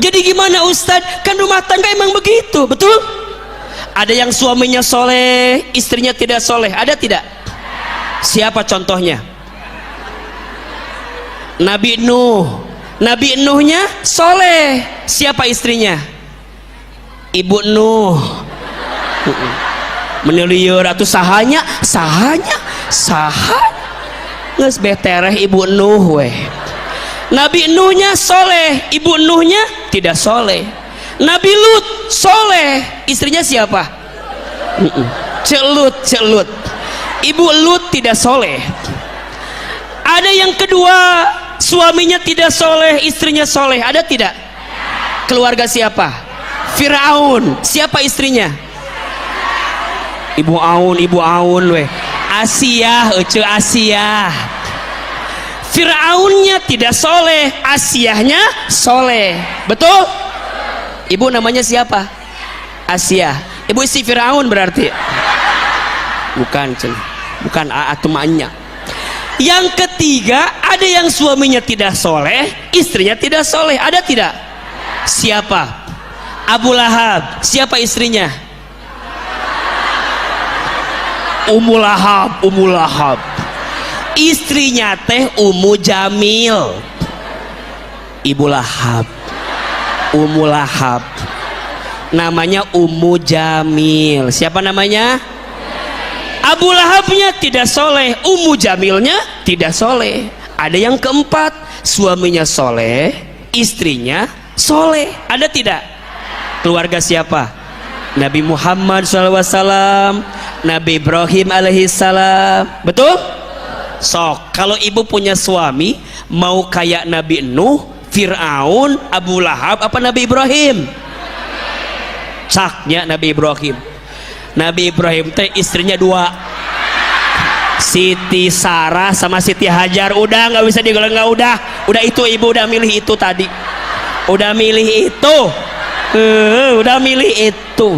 Jadi gimana Ustadz? Kan rumah tangga emang begitu, betul? Ada yang suaminya soleh, istrinya tidak soleh, ada tidak? Siapa contohnya? Nabi Nuh. Nabi Nuhnya soleh, siapa istrinya? Ibu Nuh. Meneliur atau sahanya nges betereh Ibu Nuh weh. Nabi Nuhnya soleh, Ibu Nuhnya tidak soleh. Nabi Lut soleh, istrinya siapa? Celut. Ibu Lut tidak soleh. Ada yang kedua, suaminya tidak soleh, istrinya soleh, ada tidak? Keluarga siapa? Firaun, siapa istrinya? Ibu Aun weh. Asiyah. Firaunnya tidak soleh, Asiyahnya soleh, betul? Ibu namanya siapa? Asiyah. Ibu istri Firaun berarti? Bukan temannya. Yang ketiga, ada yang suaminya tidak soleh, istrinya tidak soleh, ada tidak? Siapa? Abu Lahab, siapa istrinya? Ummu Lahab. Istrinya teh Ummu Jamil. Ibu Lahab, Ummu Lahab, namanya Ummu Jamil. Siapa namanya? Abu Lahabnya tidak soleh, Ummu Jamilnya tidak soleh. Ada yang keempat, suaminya soleh, istrinya soleh. Ada tidak? Keluarga siapa? Nabi Muhammad SAW, Nabi Ibrahim alaihissalam. Betul? Sok, kalau ibu punya suami mau kayak Nabi Nuh, Fir'aun, Abu Lahab, apa Nabi Ibrahim? Caknya Nabi Ibrahim. Nabi Ibrahim teh istrinya 2, Siti Sarah sama Siti Hajar. Udah nggak bisa digolong, nggak, udah itu ibu udah milih itu tadi, udah milih itu, udah milih itu.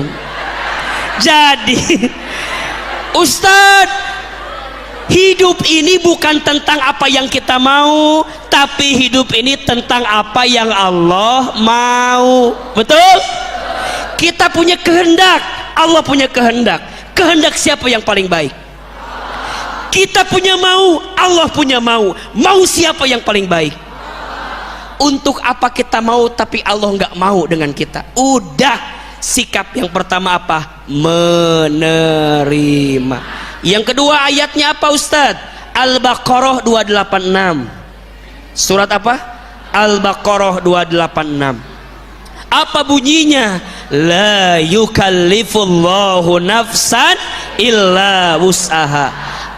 Jadi Ustadz, hidup ini bukan tentang apa yang kita mau, tapi hidup ini tentang apa yang Allah mau. Betul? Kita punya kehendak, Allah punya kehendak. Kehendak siapa yang paling baik? Kita punya mau, Allah punya mau. Mau siapa yang paling baik? Untuk apa kita mau tapi Allah nggak mau dengan kita? Udah, sikap yang pertama apa? Menerima. Yang kedua ayatnya apa Ustadz? Al-Baqarah 286. Surat apa? Al-Baqarah 286. Apa bunyinya? La yukallifullahu nafsan illa wus'aha.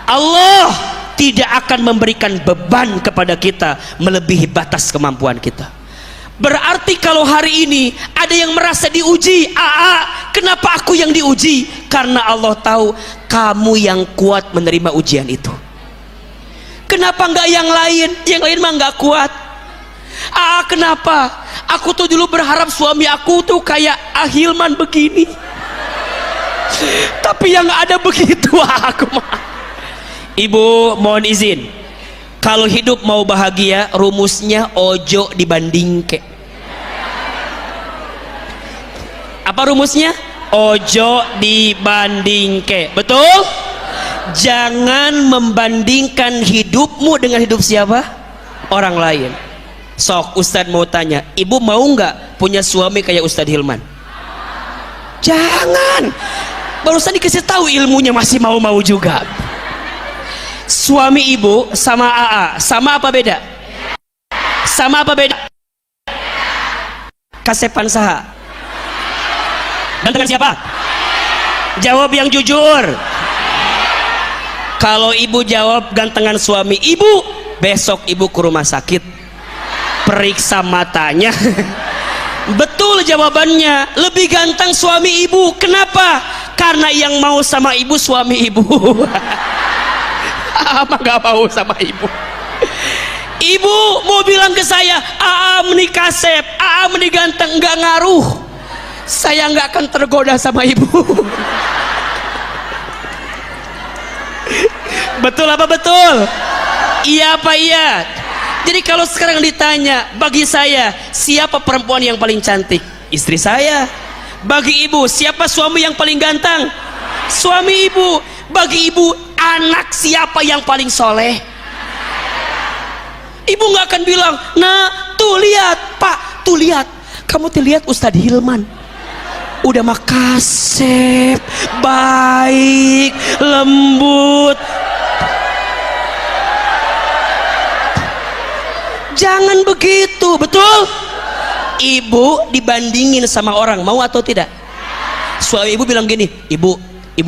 Allah tidak akan memberikan beban kepada kita melebihi batas kemampuan kita. Berarti kalau hari ini ada yang merasa diuji, kenapa aku yang diuji? Karena Allah tahu kamu yang kuat menerima ujian itu. Kenapa enggak yang lain? Yang lain mah enggak kuat. Kenapa? Aku tuh dulu berharap suami aku tuh kayak Ahilman begini, tapi yang ada begitu aku mah. Ibu mohon izin, kalau hidup mau bahagia rumusnya ojo dibandingke. Apa rumusnya? Ojo dibandingke. Betul? Jangan membandingkan hidupmu dengan hidup siapa? Orang lain. Sok, Ustadz mau tanya, ibu mau nggak punya suami kayak Ustadz Hilman? Jangan. Barusan dikasih tahu ilmunya masih mau-mau juga. Suami ibu sama AA sama apa beda? Sama apa beda? Kasepan saha? Gantengan siapa? Jawab yang jujur. Kalau ibu jawab gantengan suami ibu, besok ibu ke rumah sakit, periksa matanya. Betul jawabannya, lebih ganteng suami ibu. Kenapa? Karena yang mau sama ibu suami ibu. Apa gak mau sama ibu? Ibu mau bilang ke saya, meni kasep, meni ganteng, nggak ngaruh. Saya nggak akan tergoda sama ibu. Betul apa betul? Iya apa iya? Jadi kalau sekarang ditanya, bagi saya siapa perempuan yang paling cantik? Istri saya. Bagi ibu, siapa suami yang paling ganteng? Suami ibu. Bagi ibu, anak siapa yang paling soleh? Ibu nggak akan bilang, nah tuh lihat pak, tuh lihat, kamu tuh lihat Ustadz Hilman, udah mah kasep, baik, lembut. Jangan begitu, betul? Ibu dibandingin sama orang, mau atau tidak? Suami ibu bilang gini, ibu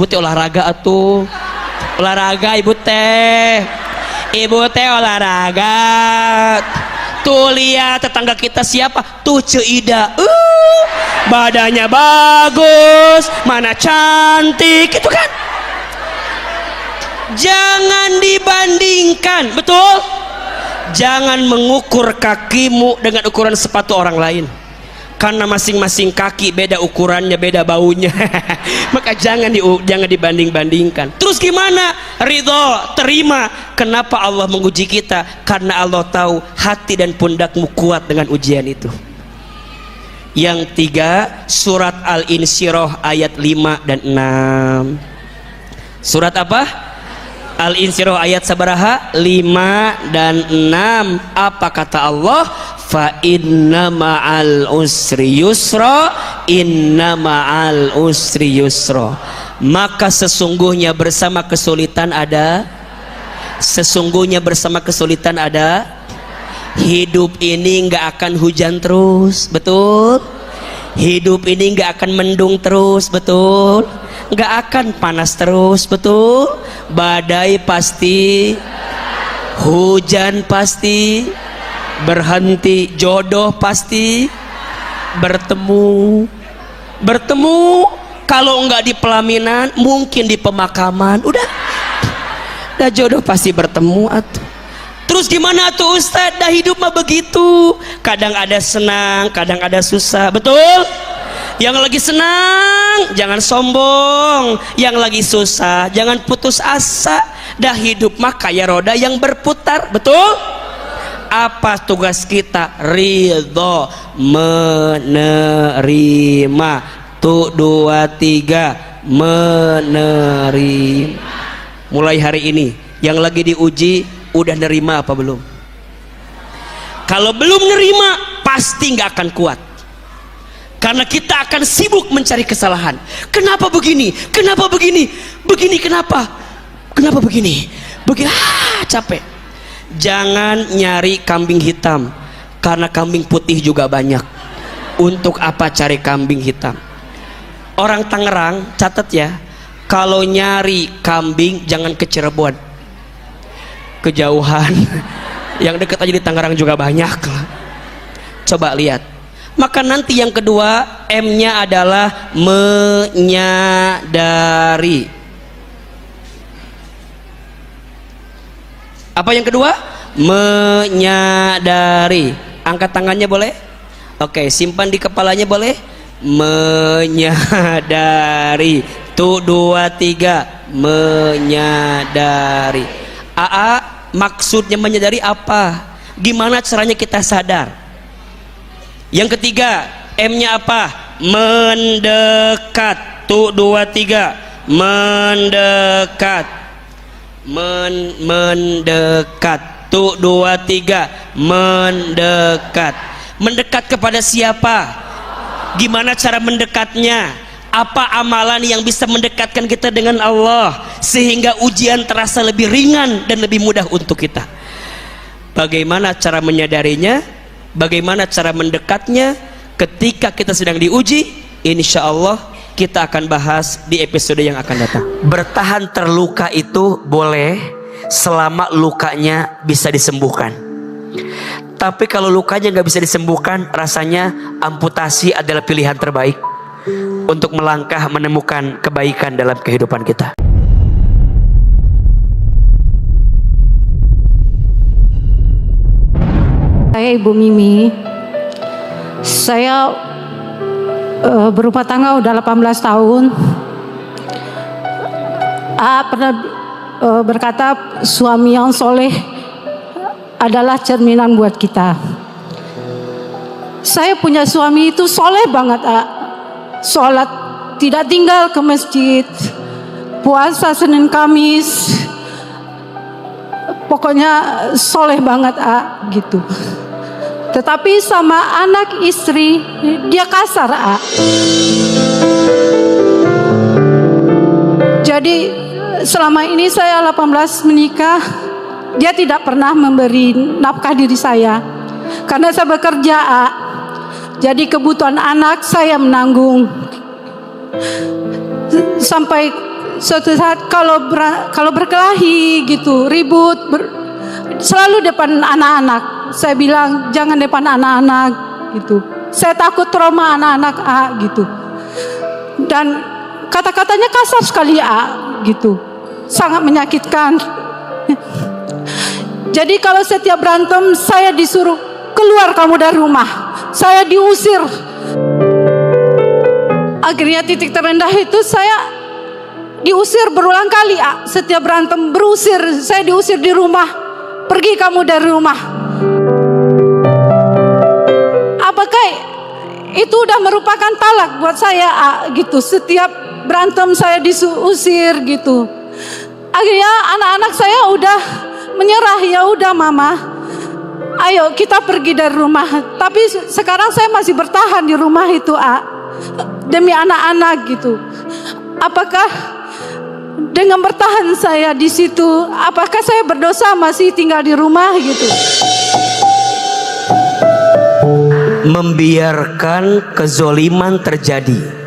teh olahraga atuh, olahraga ibu teh olahraga. Tuh lihat tetangga kita siapa? Tuh Ceida, badannya bagus, mana cantik, itu kan? Jangan dibandingkan, betul? Jangan mengukur kakimu dengan ukuran sepatu orang lain, karena masing-masing kaki beda ukurannya, beda baunya. Maka jangan dibanding-bandingkan. Terus gimana? Ridho, terima. Kenapa Allah menguji kita? Karena Allah tahu hati dan pundakmu kuat dengan ujian itu. Yang tiga, surat Al-Insyirah ayat 5 dan 6. Surat apa? Al-Insyirah ayat sabaraha? 5 dan 6. Apa kata Allah? Fa inna ma'al usri yusra, inna ma'al usri yusra. Maka sesungguhnya bersama kesulitan ada, sesungguhnya bersama kesulitan ada. hidup ini nggak akan hujan terus, betul? Hidup ini nggak akan mendung terus, betul? Nggak akan panas terus, betul? Badai pasti, hujan pasti, berhenti, jodoh pasti bertemu. Kalau nggak di pelaminan, mungkin di pemakaman. Udah jodoh pasti bertemu atuh. Terus gimana tuh Ustadz? Dah hidup mah begitu. Kadang ada senang, kadang ada susah, betul? Yang lagi senang jangan sombong, yang lagi susah jangan putus asa. Dah hidup mah kayak roda yang berputar, betul? Apa tugas kita? Ridho, menerima. Tuh 2 3 menerima. Mulai hari ini yang lagi diuji udah nerima apa belum? Kalau belum nerima pasti nggak akan kuat, karena kita akan sibuk mencari kesalahan. Kenapa begini? Kenapa begini? Begini kenapa? Kenapa begini? Begini capek. Jangan nyari kambing hitam, karena kambing putih juga banyak. Untuk apa cari kambing hitam? Orang Tangerang catat ya, kalau nyari kambing jangan ke Cirebon, kejauhan. Yang dekat aja di Tangerang juga banyak. Coba lihat. Maka nanti yang kedua, M-nya adalah menyadari. Apa yang kedua? Menyadari. Angkat tangannya boleh? Oke, simpan di kepalanya boleh? Menyadari. Tuh 2 3 menyadari. AA, maksudnya menyadari apa? Gimana caranya kita sadar? Yang ketiga, M-nya apa? Mendekat. Tuh 2 3 mendekat. Mendekat. Tuh 2 3 mendekat. Mendekat kepada siapa? Gimana cara mendekatnya? Apa amalan yang bisa mendekatkan kita dengan Allah sehingga ujian terasa lebih ringan dan lebih mudah untuk kita? Bagaimana cara menyadarinya? Bagaimana cara mendekatnya? Ketika kita sedang diuji, insya Allah kita akan bahas di episode yang akan datang. Bertahan terluka itu boleh selama lukanya bisa disembuhkan. Tapi kalau lukanya nggak bisa disembuhkan, rasanya amputasi adalah pilihan terbaik untuk melangkah menemukan kebaikan dalam kehidupan kita. Saya Ibu Mimi. Saya berumah tangga udah 18 tahun. Pernah berkata suami yang soleh adalah cerminan buat kita. Saya punya suami itu soleh banget. Sholat tidak tinggal ke masjid, puasa Senin Kamis, pokoknya soleh banget gitu. Tetapi sama anak istri dia kasar Jadi selama ini saya 18 menikah, dia tidak pernah memberi nafkah diri saya karena saya bekerja Jadi kebutuhan anak saya menanggung. Sampai suatu saat kalau berkelahi gitu, ribut selalu depan anak-anak. Saya bilang jangan depan anak-anak gitu. Saya takut trauma anak-anak gitu. Dan kata-katanya kasar sekali gitu. Sangat menyakitkan. Jadi kalau setiap berantem saya disuruh keluar kamu dari rumah. Saya diusir. Akhirnya titik terendah itu saya diusir berulang kali. Setiap berantem berusir. Saya diusir di rumah. Pergi kamu dari rumah. Apakah itu udah merupakan talak buat saya gitu. Setiap berantem saya diusir gitu. Akhirnya anak-anak saya udah menyerah. Ya udah mama, ayo kita pergi dari rumah. Tapi sekarang saya masih bertahan di rumah itu demi anak-anak gitu. Apakah dengan bertahan saya di situ, apakah saya berdosa masih tinggal di rumah gitu? membiarkan kezoliman terjadi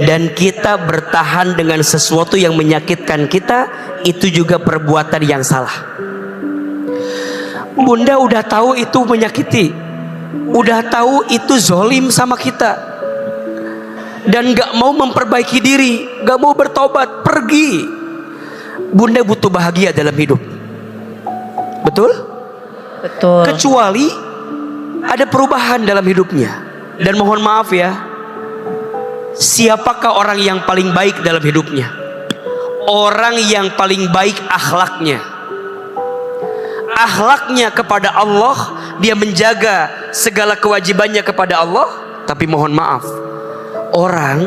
dan kita bertahan dengan sesuatu yang menyakitkan kita, itu juga perbuatan yang salah. Bunda udah tahu itu menyakiti, udah tahu itu zolim sama kita, dan gak mau memperbaiki diri, gak mau bertobat, pergi. Bunda butuh bahagia dalam hidup, betul? Betul. Kecuali ada perubahan dalam hidupnya. Dan mohon maaf ya, siapakah orang yang paling baik dalam hidupnya? Orang yang paling baik akhlaknya. Akhlaknya kepada Allah, dia menjaga segala kewajibannya kepada Allah. Tapi mohon maaf, orang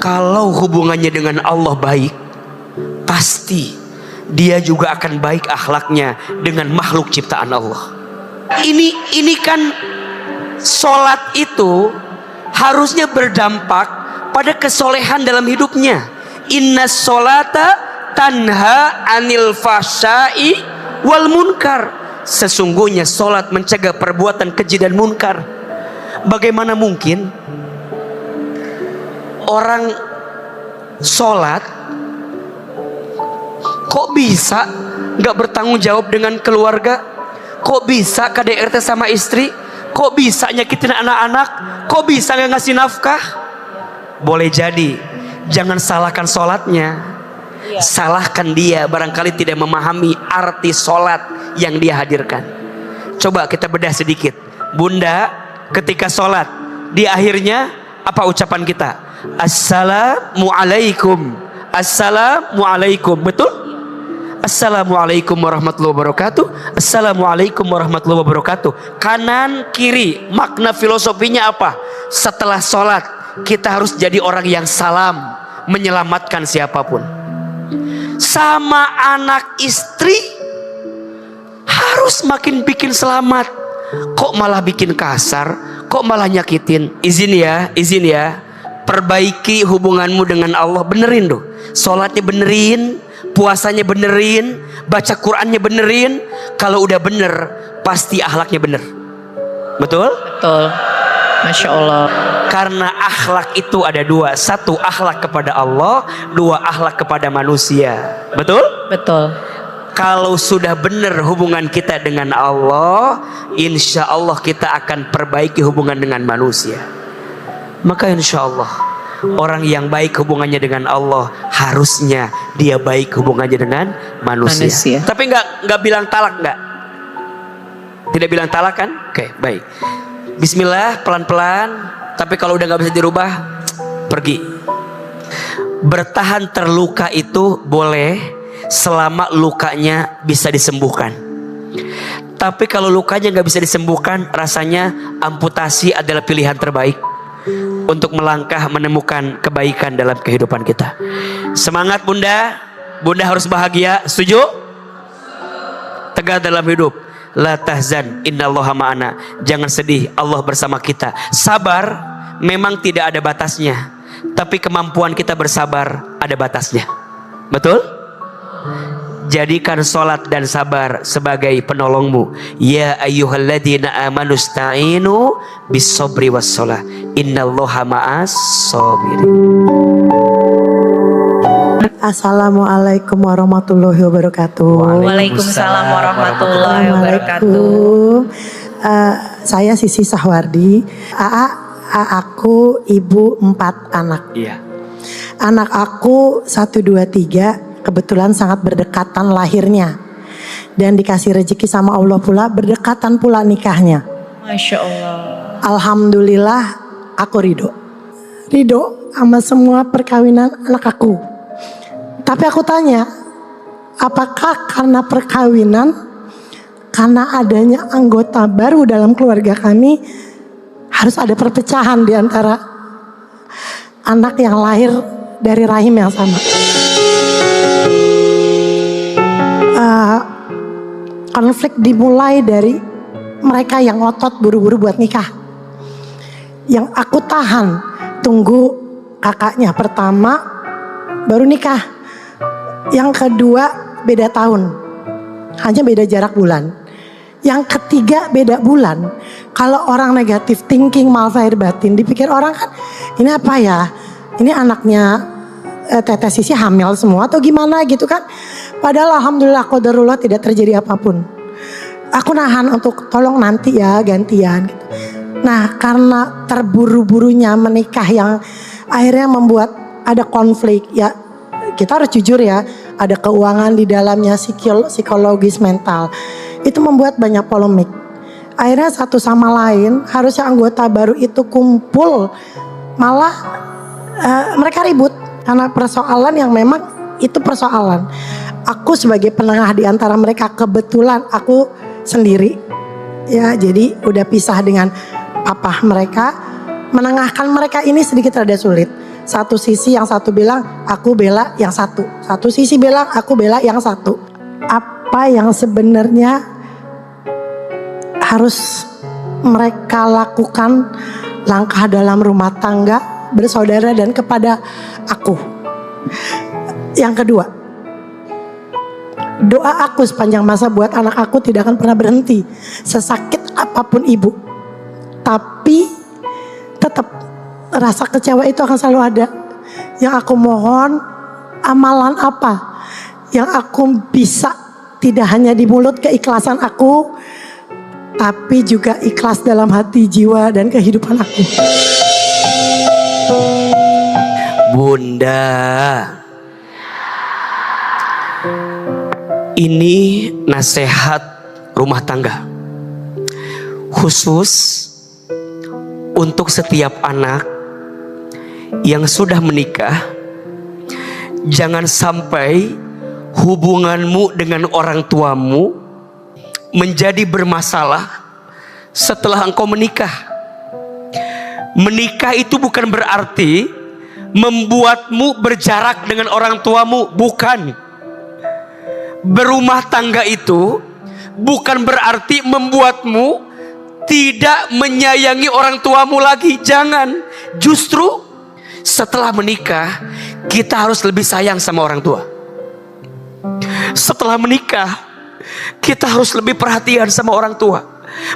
kalau hubungannya dengan Allah baik, pasti dia juga akan baik akhlaknya dengan makhluk ciptaan Allah. Ini kan sholat itu harusnya berdampak pada kesolehan dalam hidupnya. Inna sholata tanha anil fahsya'i wal munkar. Sesungguhnya sholat mencegah perbuatan keji dan munkar. Bagaimana mungkin orang sholat kok bisa gak bertanggung jawab dengan keluarga? Kok bisa KDRT sama istri? Kok bisa nyakitin anak-anak? Kok bisa gak ngasih nafkah? Boleh jadi, jangan salahkan sholatnya, salahkan dia barangkali tidak memahami arti sholat yang dia hadirkan. Coba kita bedah sedikit. Bunda ketika sholat, di akhirnya apa ucapan kita? Assalamualaikum. Assalamualaikum, betul? Assalamualaikum warahmatullahi wabarakatuh. Assalamualaikum warahmatullahi wabarakatuh. Kanan kiri, makna filosofinya apa? Setelah sholat kita harus jadi orang yang salam, menyelamatkan siapapun. Sama anak istri harus makin bikin selamat. Kok malah bikin kasar? Kok malah nyakitin? Izin ya, perbaiki hubunganmu dengan Allah. Benerin tuh, sholatnya benerin, puasanya benerin, baca Qurannya benerin. Kalau udah bener, pasti akhlaknya bener. Betul? Betul. Masya Allah. Karena akhlak itu ada dua. Satu akhlak kepada Allah, dua akhlak kepada manusia. Betul? Betul. Kalau sudah benar hubungan kita dengan Allah, insya Allah kita akan perbaiki hubungan dengan manusia. Maka insya Allah orang yang baik hubungannya dengan Allah, harusnya dia baik hubungannya dengan manusia. Tapi nggak bilang talak, nggak? Tidak bilang talak kan? Oke, baik. Bismillah, pelan-pelan. Tapi kalau udah nggak bisa dirubah, pergi. Bertahan terluka itu boleh selama lukanya bisa disembuhkan. Tapi kalau lukanya nggak bisa disembuhkan, rasanya amputasi adalah pilihan terbaik untuk melangkah menemukan kebaikan dalam kehidupan kita. Semangat bunda, bunda harus bahagia. Setuju? Tegar dalam hidup. La tahzan, innallaha ma'ana. Jangan sedih, Allah bersama kita. Sabar memang tidak ada batasnya, tapi kemampuan kita bersabar ada batasnya. Betul? Jadikan sholat dan sabar sebagai penolongmu. Ya ayyuhalladzina amanu sta'inu bis-sabri was-shalah. Innallaha ma'as sabirin. Assalamualaikum warahmatullahi wabarakatuh. Waalaikumsalam warahmatullahi wabarakatuh. Saya Sisi Sahwardi. Aku ibu 4 anak. Iya. Anak aku 1, 2, 3 kebetulan sangat berdekatan lahirnya. Dan dikasih rezeki sama Allah pula, berdekatan pula nikahnya. Masya Allah. Alhamdulillah aku ridho sama semua perkawinan anak aku. Tapi aku tanya, apakah karena perkawinan, karena adanya anggota baru dalam keluarga kami, harus ada perpecahan di antara anak yang lahir dari rahim yang sama? Konflik dimulai dari mereka yang otot buru-buru buat nikah. Yang aku tahan, tunggu kakaknya pertama baru nikah. Yang kedua beda tahun, hanya beda jarak bulan. Yang ketiga beda bulan. Kalau orang negatif thinking malzahir batin, dipikir orang kan ini apa ya? Ini anaknya Teteh Sisi hamil semua atau gimana gitu kan? Padahal alhamdulillah qadarullah tidak terjadi apapun. Aku nahan untuk tolong nanti ya gantian gitu. Nah karena terburu-burunya menikah yang akhirnya membuat ada konflik ya, kita harus jujur ya, ada keuangan di dalamnya, psikologis, mental. Itu membuat banyak polemik. Akhirnya satu sama lain harusnya anggota baru itu kumpul, malah mereka ribut karena persoalan yang memang itu persoalan. Aku sebagai penengah di antara mereka, kebetulan aku sendiri ya, jadi udah pisah dengan papa mereka. Menengahkan mereka ini sedikit rada sulit. Satu sisi yang satu bilang aku bela yang satu, satu sisi bilang aku bela yang satu. Apa yang sebenarnya harus mereka lakukan langkah dalam rumah tangga, bersaudara dan kepada aku. Yang kedua, doa aku sepanjang masa buat anak aku tidak akan pernah berhenti, sesakit apapun ibu. Tapi tetap rasa kecewa itu akan selalu ada. Yang aku mohon, amalan apa yang aku bisa, tidak hanya di mulut keikhlasan aku, tapi juga ikhlas dalam hati, jiwa dan kehidupan aku. Bunda, ini nasihat rumah tangga khusus untuk setiap anak yang sudah menikah. Jangan sampai hubunganmu dengan orang tuamu menjadi bermasalah setelah engkau menikah. Menikah itu bukan berarti membuatmu berjarak dengan orang tuamu, bukan. Berumah tangga itu bukan berarti membuatmu tidak menyayangi orang tuamu lagi, jangan. Justru setelah menikah kita harus lebih sayang sama orang tua. Setelah menikah kita harus lebih perhatian sama orang tua.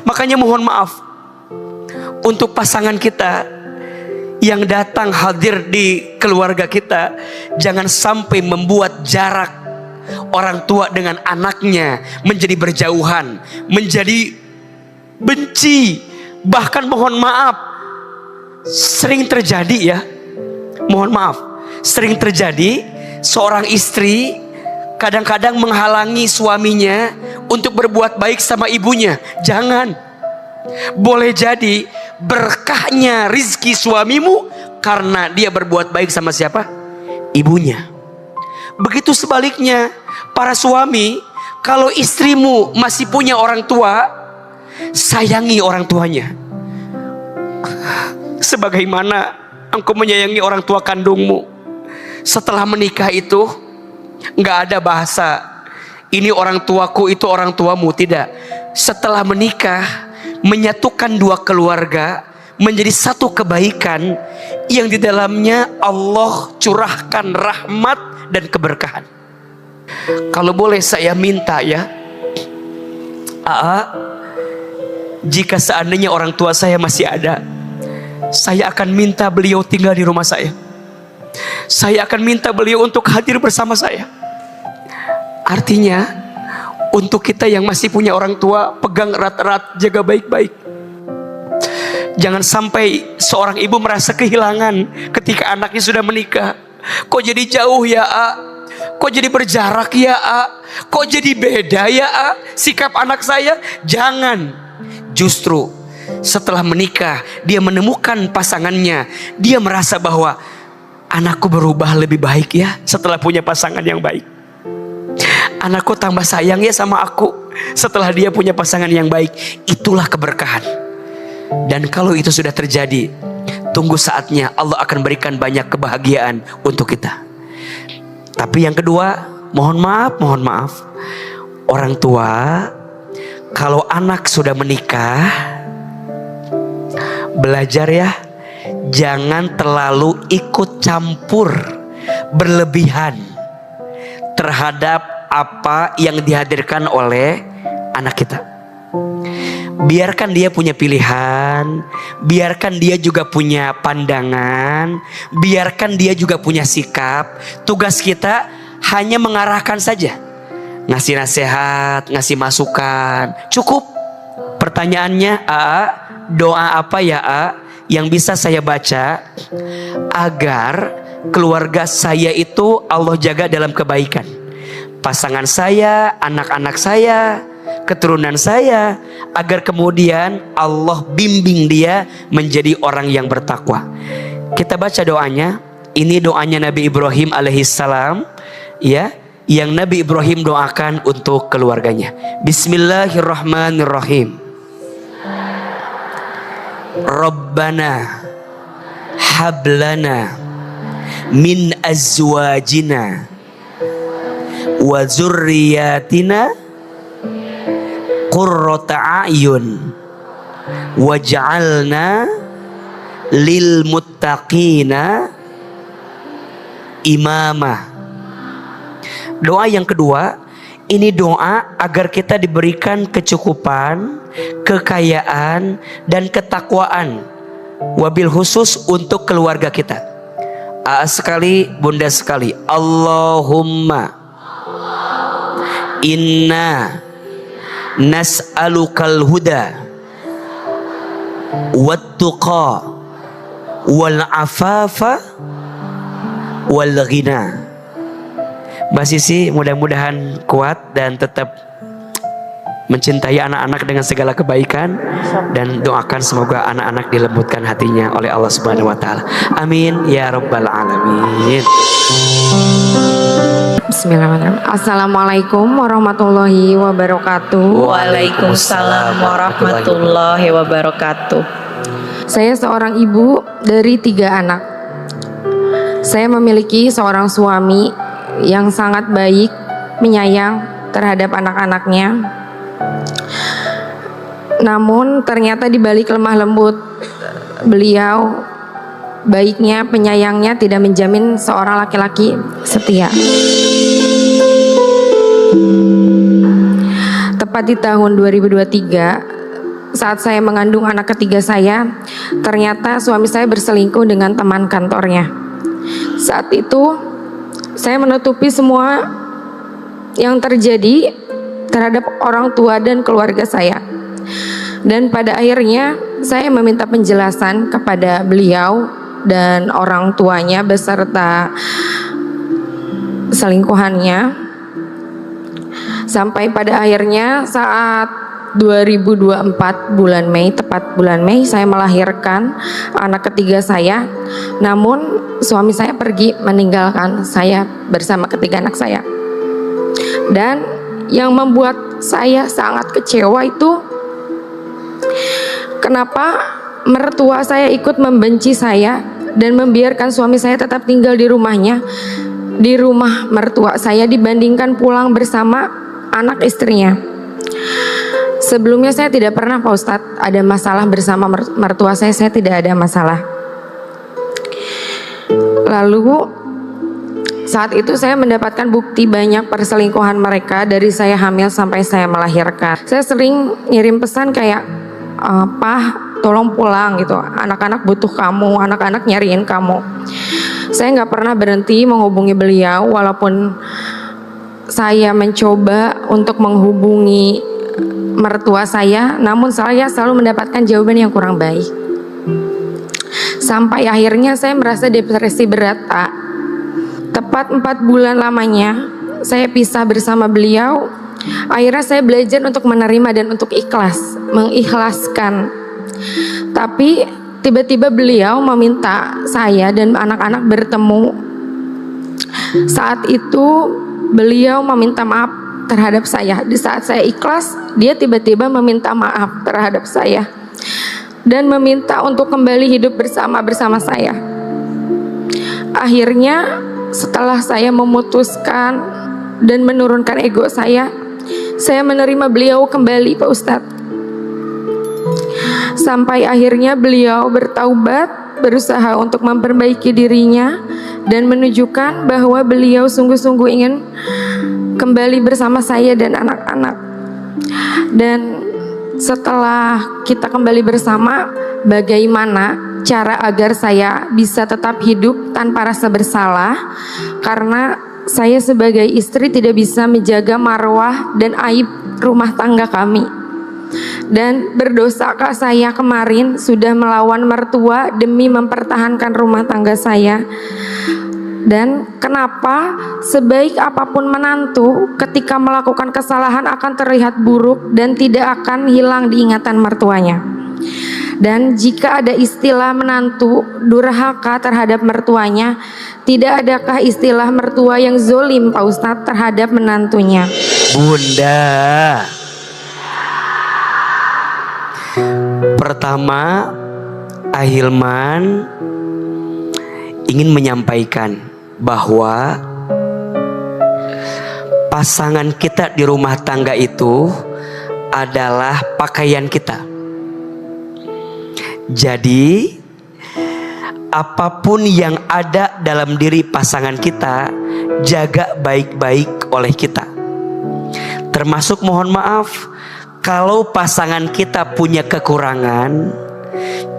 Makanya mohon maaf untuk pasangan kita yang datang hadir di keluarga kita, jangan sampai membuat jarak orang tua dengan anaknya menjadi berjauhan, menjadi benci. Bahkan mohon maaf, sering terjadi ya, mohon maaf, sering terjadi seorang istri kadang-kadang menghalangi suaminya untuk berbuat baik sama ibunya. Jangan. Boleh jadi berkahnya rizki suamimu karena dia berbuat baik sama siapa? Ibunya. Begitu sebaliknya, para suami, kalau istrimu masih punya orang tua, sayangi orang tuanya sebagaimana engkau menyayangi orang tua kandungmu. Setelah menikah itu nggak ada bahasa ini orang tuaku, itu orang tuamu, tidak. Setelah menikah, menyatukan dua keluarga menjadi satu kebaikan yang di dalamnya Allah curahkan rahmat dan keberkahan. Kalau boleh saya minta ya, jika seandainya orang tua saya masih ada, saya akan minta beliau tinggal di rumah saya. Saya akan minta beliau untuk hadir bersama saya. Artinya, untuk kita yang masih punya orang tua, pegang erat-erat, jaga baik-baik. Jangan sampai seorang ibu merasa kehilangan ketika anaknya sudah menikah. Kok jadi jauh ya, kok jadi berjarak ya, kok jadi beda ya, sikap anak saya. Jangan. Justru setelah menikah, dia menemukan pasangannya, dia merasa bahwa anakku berubah lebih baik ya setelah punya pasangan yang baik. Anakku tambah sayang ya sama aku setelah dia punya pasangan yang baik. Itulah keberkahan. Dan kalau itu sudah terjadi, tunggu saatnya Allah akan berikan banyak kebahagiaan untuk kita. Tapi yang kedua, mohon maaf, orang tua, kalau anak sudah menikah, belajar ya, jangan terlalu ikut campur berlebihan terhadap apa yang dihadirkan oleh anak kita. Biarkan dia punya pilihan, biarkan dia juga punya pandangan, biarkan dia juga punya sikap. Tugas kita hanya mengarahkan saja, ngasih nasihat, ngasih masukan, cukup. Pertanyaannya, doa apa ya yang bisa saya baca agar keluarga saya itu Allah jaga dalam kebaikan, pasangan saya, anak-anak saya, keturunan saya, agar kemudian Allah bimbing dia menjadi orang yang bertakwa. Kita baca doanya. Ini doanya Nabi Ibrahim alaihissalam, ya, yang Nabi Ibrahim doakan untuk keluarganya. Bismillahirrahmanirrahim. Rabbana hablana min azwajina wa zurriyatina qurrata a'yun waj'alna lil muttaqina imama. Doa yang kedua, ini doa agar kita diberikan kecukupan, kekayaan, dan ketakwaan, wabil khusus untuk keluarga kita. Sekali, bunda sekali, Allahumma inna nas'alukal huda wat-tuqa wal afafa wal ghina. Mbak Sisi mudah-mudahan kuat dan tetap mencintai anak-anak dengan segala kebaikan, dan doakan semoga anak-anak dilembutkan hatinya oleh Allah Subhanahu wa taala. Amin ya rabbal alamin. Bismillahirrahmanirrahim. Assalamualaikum warahmatullahi wabarakatuh. Waalaikumsalam warahmatullahi wabarakatuh. Saya seorang ibu dari 3 anak. Saya memiliki seorang suami yang sangat baik, menyayang terhadap anak-anaknya. Namun ternyata di balik lemah lembut beliau, baiknya, penyayangnya tidak menjamin seorang laki-laki setia. Tepat di tahun 2023, saat saya mengandung anak ketiga saya, ternyata suami saya berselingkuh dengan teman kantornya. Saat itu saya menutupi semua yang terjadi terhadap orang tua dan keluarga saya. Dan pada akhirnya saya meminta penjelasan kepada beliau dan orang tuanya beserta selingkuhannya. Sampai pada akhirnya saat 2024 bulan Mei, tepat bulan Mei, saya melahirkan anak ketiga saya. Namun suami saya pergi meninggalkan saya bersama ketiga anak saya. Dan yang membuat saya sangat kecewa itu, kenapa mertua saya ikut membenci saya dan membiarkan suami saya tetap tinggal di rumahnya, di rumah mertua saya, dibandingkan pulang bersama anak istrinya. Sebelumnya saya tidak pernah, Pak Ustadz, ada masalah bersama mertua saya tidak ada masalah. Lalu saat itu saya mendapatkan bukti banyak perselingkuhan mereka dari saya hamil sampai saya melahirkan. Saya sering ngirim pesan kayak, "Pah, tolong pulang gitu, anak-anak butuh kamu, anak-anak nyariin kamu." Saya nggak pernah berhenti menghubungi beliau, walaupun saya mencoba untuk menghubungi mertua saya, namun saya selalu mendapatkan jawaban yang kurang baik. Sampai akhirnya saya merasa depresi berat, Pak. Tepat 4 bulan lamanya saya pisah bersama beliau. Akhirnya saya belajar untuk menerima dan untuk ikhlas, mengikhlaskan. Tapi tiba-tiba beliau meminta saya dan anak-anak bertemu. Saat itu beliau meminta maaf terhadap saya. Di saat saya ikhlas, dia tiba-tiba meminta maaf terhadap saya dan meminta untuk kembali hidup bersama saya. Akhirnya setelah saya memutuskan dan menurunkan ego saya menerima beliau kembali, Pak Ustadz. Sampai akhirnya beliau bertaubat, berusaha untuk memperbaiki dirinya dan menunjukkan bahwa beliau sungguh-sungguh ingin kembali bersama saya dan anak-anak. Dan setelah kita kembali bersama, bagaimana cara agar saya bisa tetap hidup tanpa rasa bersalah, karena saya sebagai istri tidak bisa menjaga marwah dan aib rumah tangga kami. Dan berdosakah saya kemarin sudah melawan mertua demi mempertahankan rumah tangga saya? Dan kenapa sebaik apapun menantu, ketika melakukan kesalahan akan terlihat buruk dan tidak akan hilang diingatan mertuanya? Dan jika ada istilah menantu durhaka terhadap mertuanya, tidak adakah istilah mertua yang zolim, Pak Ustadz, terhadap menantunya? Bunda, pertama, Ahilman ingin menyampaikan bahwa pasangan kita di rumah tangga itu adalah pakaian kita. Jadi apapun yang ada dalam diri pasangan kita, jaga baik-baik oleh kita. Termasuk mohon maaf, kalau pasangan kita punya kekurangan,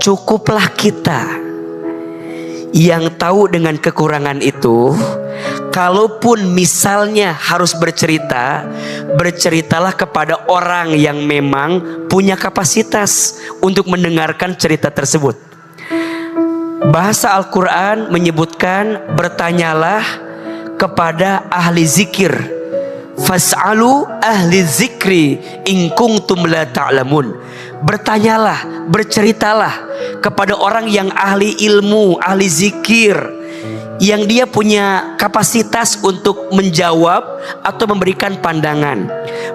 cukuplah kita yang tahu dengan kekurangan itu. Kalaupun misalnya harus bercerita, berceritalah kepada orang yang memang punya kapasitas untuk mendengarkan cerita tersebut. Bahasa Al-Quran menyebutkan, bertanyalah kepada ahli zikir. Fas'alu ahli zikri in kuntum la ta'lamun. Bertanyalah, berceritalah kepada orang yang ahli ilmu, ahli zikir, yang dia punya kapasitas untuk menjawab atau memberikan pandangan.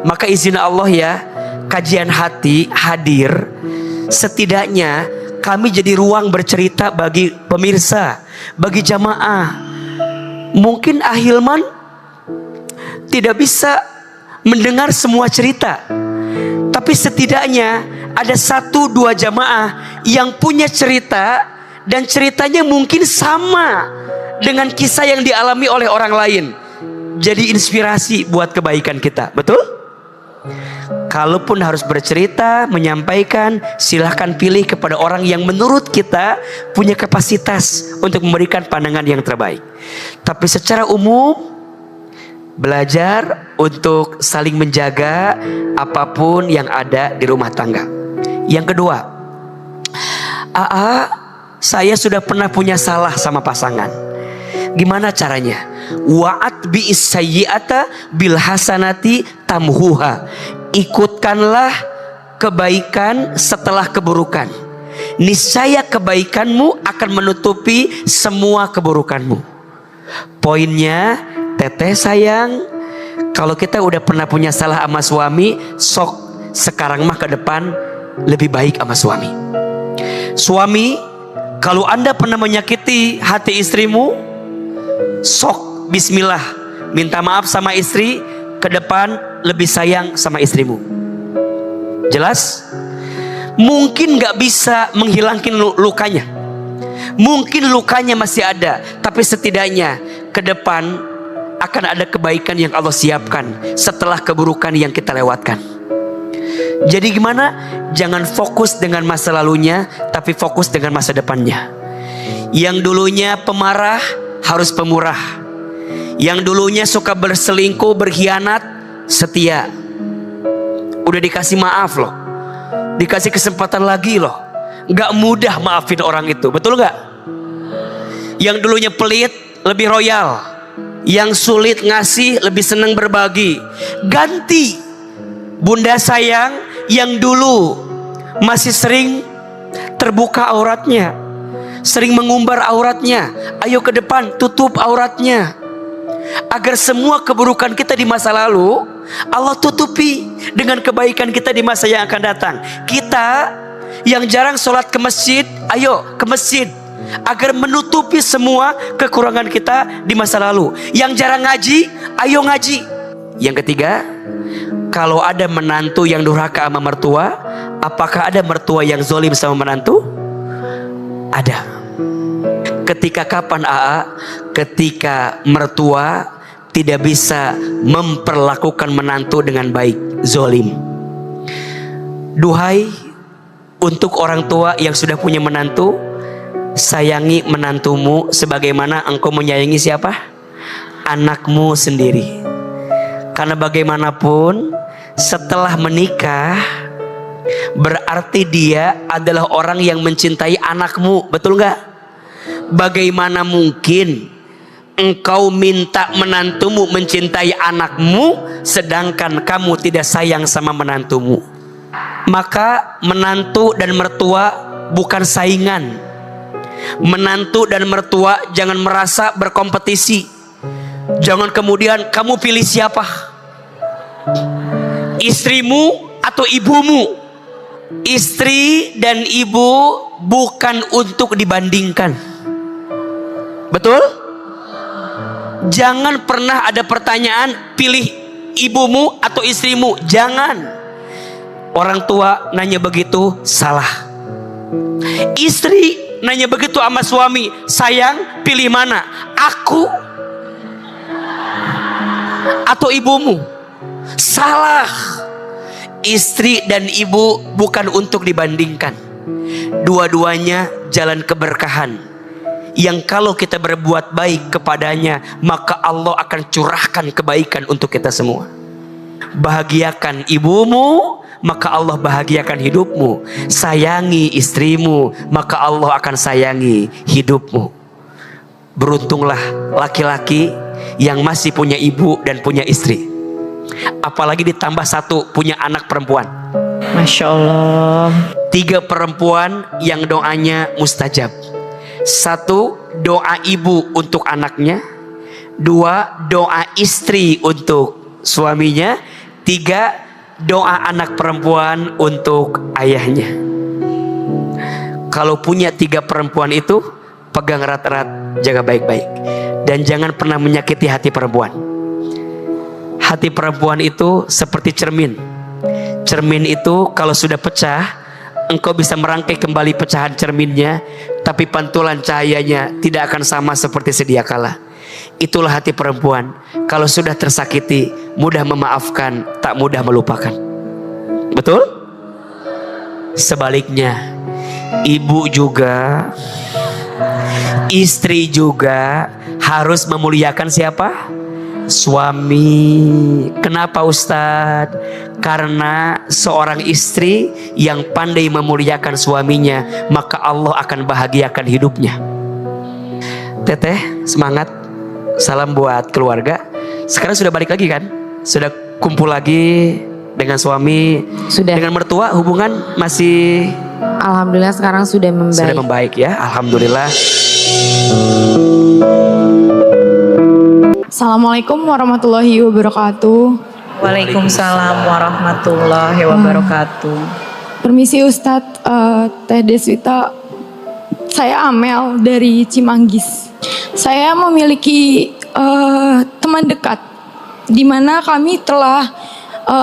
Maka izin Allah ya, kajian hati hadir, setidaknya kami jadi ruang bercerita bagi pemirsa, bagi jamaah. Mungkin Ahilman tidak bisa mendengar semua cerita, tapi setidaknya ada 1-2 jamaah yang punya cerita, dan ceritanya mungkin sama dengan kisah yang dialami oleh orang lain. Jadi inspirasi buat kebaikan kita, betul? Kalaupun harus bercerita, menyampaikan, silahkan pilih kepada orang yang menurut kita punya kapasitas untuk memberikan pandangan yang terbaik. Tapi secara umum, belajar untuk saling menjaga apapun yang ada di rumah tangga. Yang kedua, saya sudah pernah punya salah sama pasangan. Gimana caranya? Wa'at bi'is sayyi'ata bil hasanati tamhuha. Ikutkanlah kebaikan setelah keburukan. Niscaya kebaikanmu akan menutupi semua keburukanmu. Poinnya, teteh sayang, kalau kita udah pernah punya salah sama suami, sok sekarang mah ke depan lebih baik sama suami. Suami, kalau Anda pernah menyakiti hati istrimu, sok bismillah, minta maaf sama istri, ke depan lebih sayang sama istrimu. Jelas? Mungkin gak bisa menghilangkan lukanya, mungkin lukanya masih ada, tapi setidaknya ke depan akan ada kebaikan yang Allah siapkan setelah keburukan yang kita lewatkan. Jadi gimana? Jangan fokus dengan masa lalunya, tapi fokus dengan masa depannya. Yang dulunya pemarah harus pemurah. Yang dulunya suka berselingkuh, berkhianat, setia. Udah dikasih maaf loh, dikasih kesempatan lagi loh. Gak mudah maafin orang itu, betul gak? Yang dulunya pelit, lebih royal. Yang sulit ngasih, lebih senang berbagi. Ganti. Bunda sayang, yang dulu masih sering terbuka auratnya, sering mengumbar auratnya, ayo ke depan tutup auratnya, agar semua keburukan kita di masa lalu Allah tutupi dengan kebaikan kita di masa yang akan datang. Kita yang jarang sholat ke masjid, ayo ke masjid, agar menutupi semua kekurangan kita di masa lalu. Yang jarang ngaji, ayo ngaji. Yang ketiga, kalau ada menantu yang durhaka sama mertua, apakah ada mertua yang zolim sama menantu? Ada. Ketika kapan ketika mertua tidak bisa memperlakukan menantu dengan baik, zolim. Duhai untuk orang tua yang sudah punya menantu, sayangi menantumu sebagaimana engkau menyayangi siapa? Anakmu sendiri. Karena bagaimanapun setelah menikah berarti dia adalah orang yang mencintai anakmu, betul nggak? Bagaimana mungkin engkau minta menantumu mencintai anakmu sedangkan kamu tidak sayang sama menantumu? Maka menantu dan mertua bukan saingan. Menantu dan mertua jangan merasa berkompetisi. Jangan kemudian kamu pilih siapa? Istrimu atau ibumu? Istri dan ibu bukan untuk dibandingkan. Betul? Jangan pernah ada pertanyaan pilih ibumu atau istrimu. Jangan. Orang tua nanya begitu salah. Istri nanya begitu sama suami, sayang pilih mana? Aku atau ibumu? Salah. Istri dan ibu bukan untuk dibandingkan. Dua-duanya jalan keberkahan yang kalau kita berbuat baik kepadanya, maka Allah akan curahkan kebaikan untuk kita semua. Bahagiakan ibumu, maka Allah bahagiakan hidupmu. Sayangi istrimu, maka Allah akan sayangi hidupmu. Beruntunglah laki-laki yang masih punya ibu dan punya istri. Apalagi ditambah satu punya anak perempuan. Masya Allah. 3 perempuan yang doanya mustajab. 1 doa ibu untuk anaknya. 2 doa istri untuk suaminya. 3 doa anak perempuan untuk ayahnya. Kalau punya 3 perempuan itu, pegang erat-erat, jaga baik-baik, dan jangan pernah menyakiti hati perempuan. Hati perempuan itu seperti cermin. Cermin itu kalau sudah pecah, engkau bisa merangkai kembali pecahan cerminnya, tapi pantulan cahayanya tidak akan sama seperti sedia kala. Itulah hati perempuan. Kalau sudah tersakiti, mudah memaafkan, tak mudah melupakan. Betul? Sebaliknya, ibu juga, istri juga harus memuliakan siapa? Suami. Kenapa Ustadz? Karena seorang istri yang pandai memuliakan suaminya, maka Allah akan bahagiakan hidupnya. Teteh, semangat. Salam buat keluarga. Sekarang sudah balik lagi kan? Sudah kumpul lagi dengan suami. Sudah. Dengan mertua hubungan masih? Alhamdulillah sekarang sudah membaik. Sudah membaik ya, alhamdulillah. Assalamualaikum warahmatullahi wabarakatuh. Waalaikumsalam warahmatullahi wabarakatuh. Permisi Ustadz, Teh Deswita. Saya Amel dari Cimanggis. Saya memiliki teman dekat di mana kami telah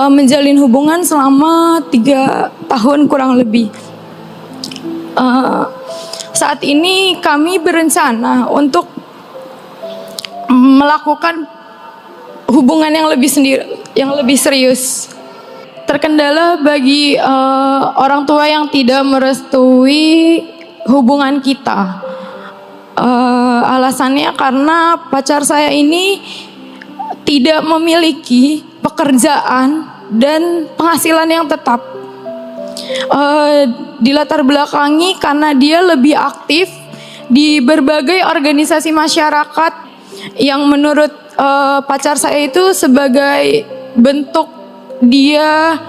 menjalin hubungan selama 3 tahun kurang lebih. Saat ini kami berencana untuk melakukan hubungan yang lebih serius. Terkendala bagi orang tua yang tidak merestui hubungan kita. Alasannya karena pacar saya ini tidak memiliki pekerjaan dan penghasilan yang tetap. Dilatar belakangi karena dia lebih aktif di berbagai organisasi masyarakat yang menurut pacar saya itu sebagai bentuk dia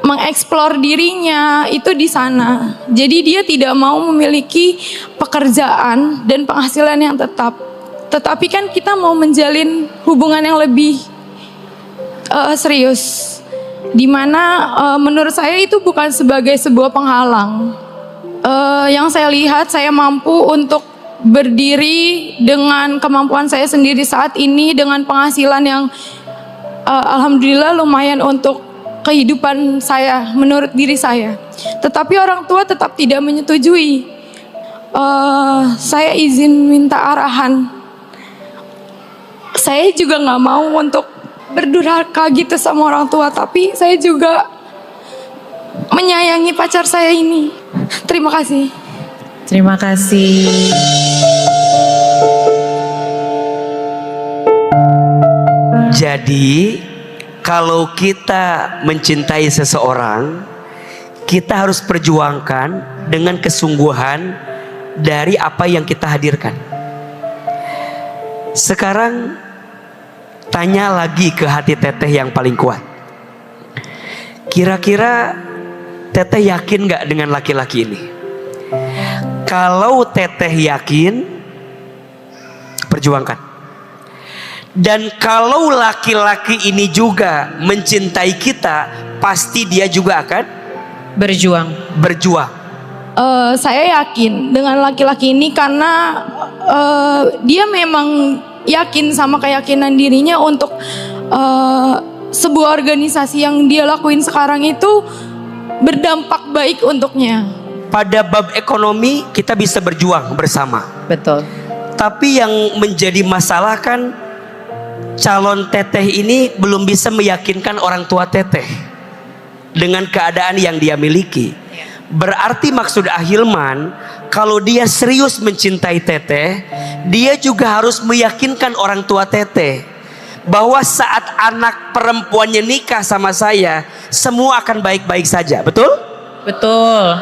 mengeksplor dirinya itu di sana. Jadi dia tidak mau memiliki pekerjaan dan penghasilan yang tetap. Tetapi kan kita mau menjalin hubungan yang lebih serius, dimana menurut saya itu bukan sebagai sebuah penghalang. Yang saya lihat, saya mampu untuk berdiri dengan kemampuan saya sendiri saat ini dengan penghasilan yang alhamdulillah lumayan untuk kehidupan saya menurut diri saya. Tetapi orang tua tetap tidak menyetujui. Saya izin minta arahan. Saya juga nggak mau untuk berdurhaka gitu sama orang tua, tapi saya juga menyayangi pacar saya ini. Terima kasih. Terima kasih. Jadi kalau kita mencintai seseorang, kita harus perjuangkan dengan kesungguhan dari apa yang kita hadirkan. Sekarang tanya lagi ke hati Teteh yang paling kuat. Kira-kira Teteh yakin gak dengan laki-laki ini? Kalau Teteh yakin, perjuangkan. Dan kalau laki-laki ini juga mencintai kita, pasti dia juga akan berjuang. Saya yakin dengan laki-laki ini karena dia memang yakin sama keyakinan dirinya untuk sebuah organisasi yang dia lakuin sekarang itu berdampak baik untuknya. Pada bab ekonomi kita bisa berjuang bersama. Betul. Tapi yang menjadi masalah kan calon Teteh ini belum bisa meyakinkan orang tua Teteh dengan keadaan yang dia miliki. Berarti maksud Ahilman, kalau dia serius mencintai Teteh, dia juga harus meyakinkan orang tua Teteh bahwa saat anak perempuannya nikah sama saya, semua akan baik-baik saja. Betul? Betul.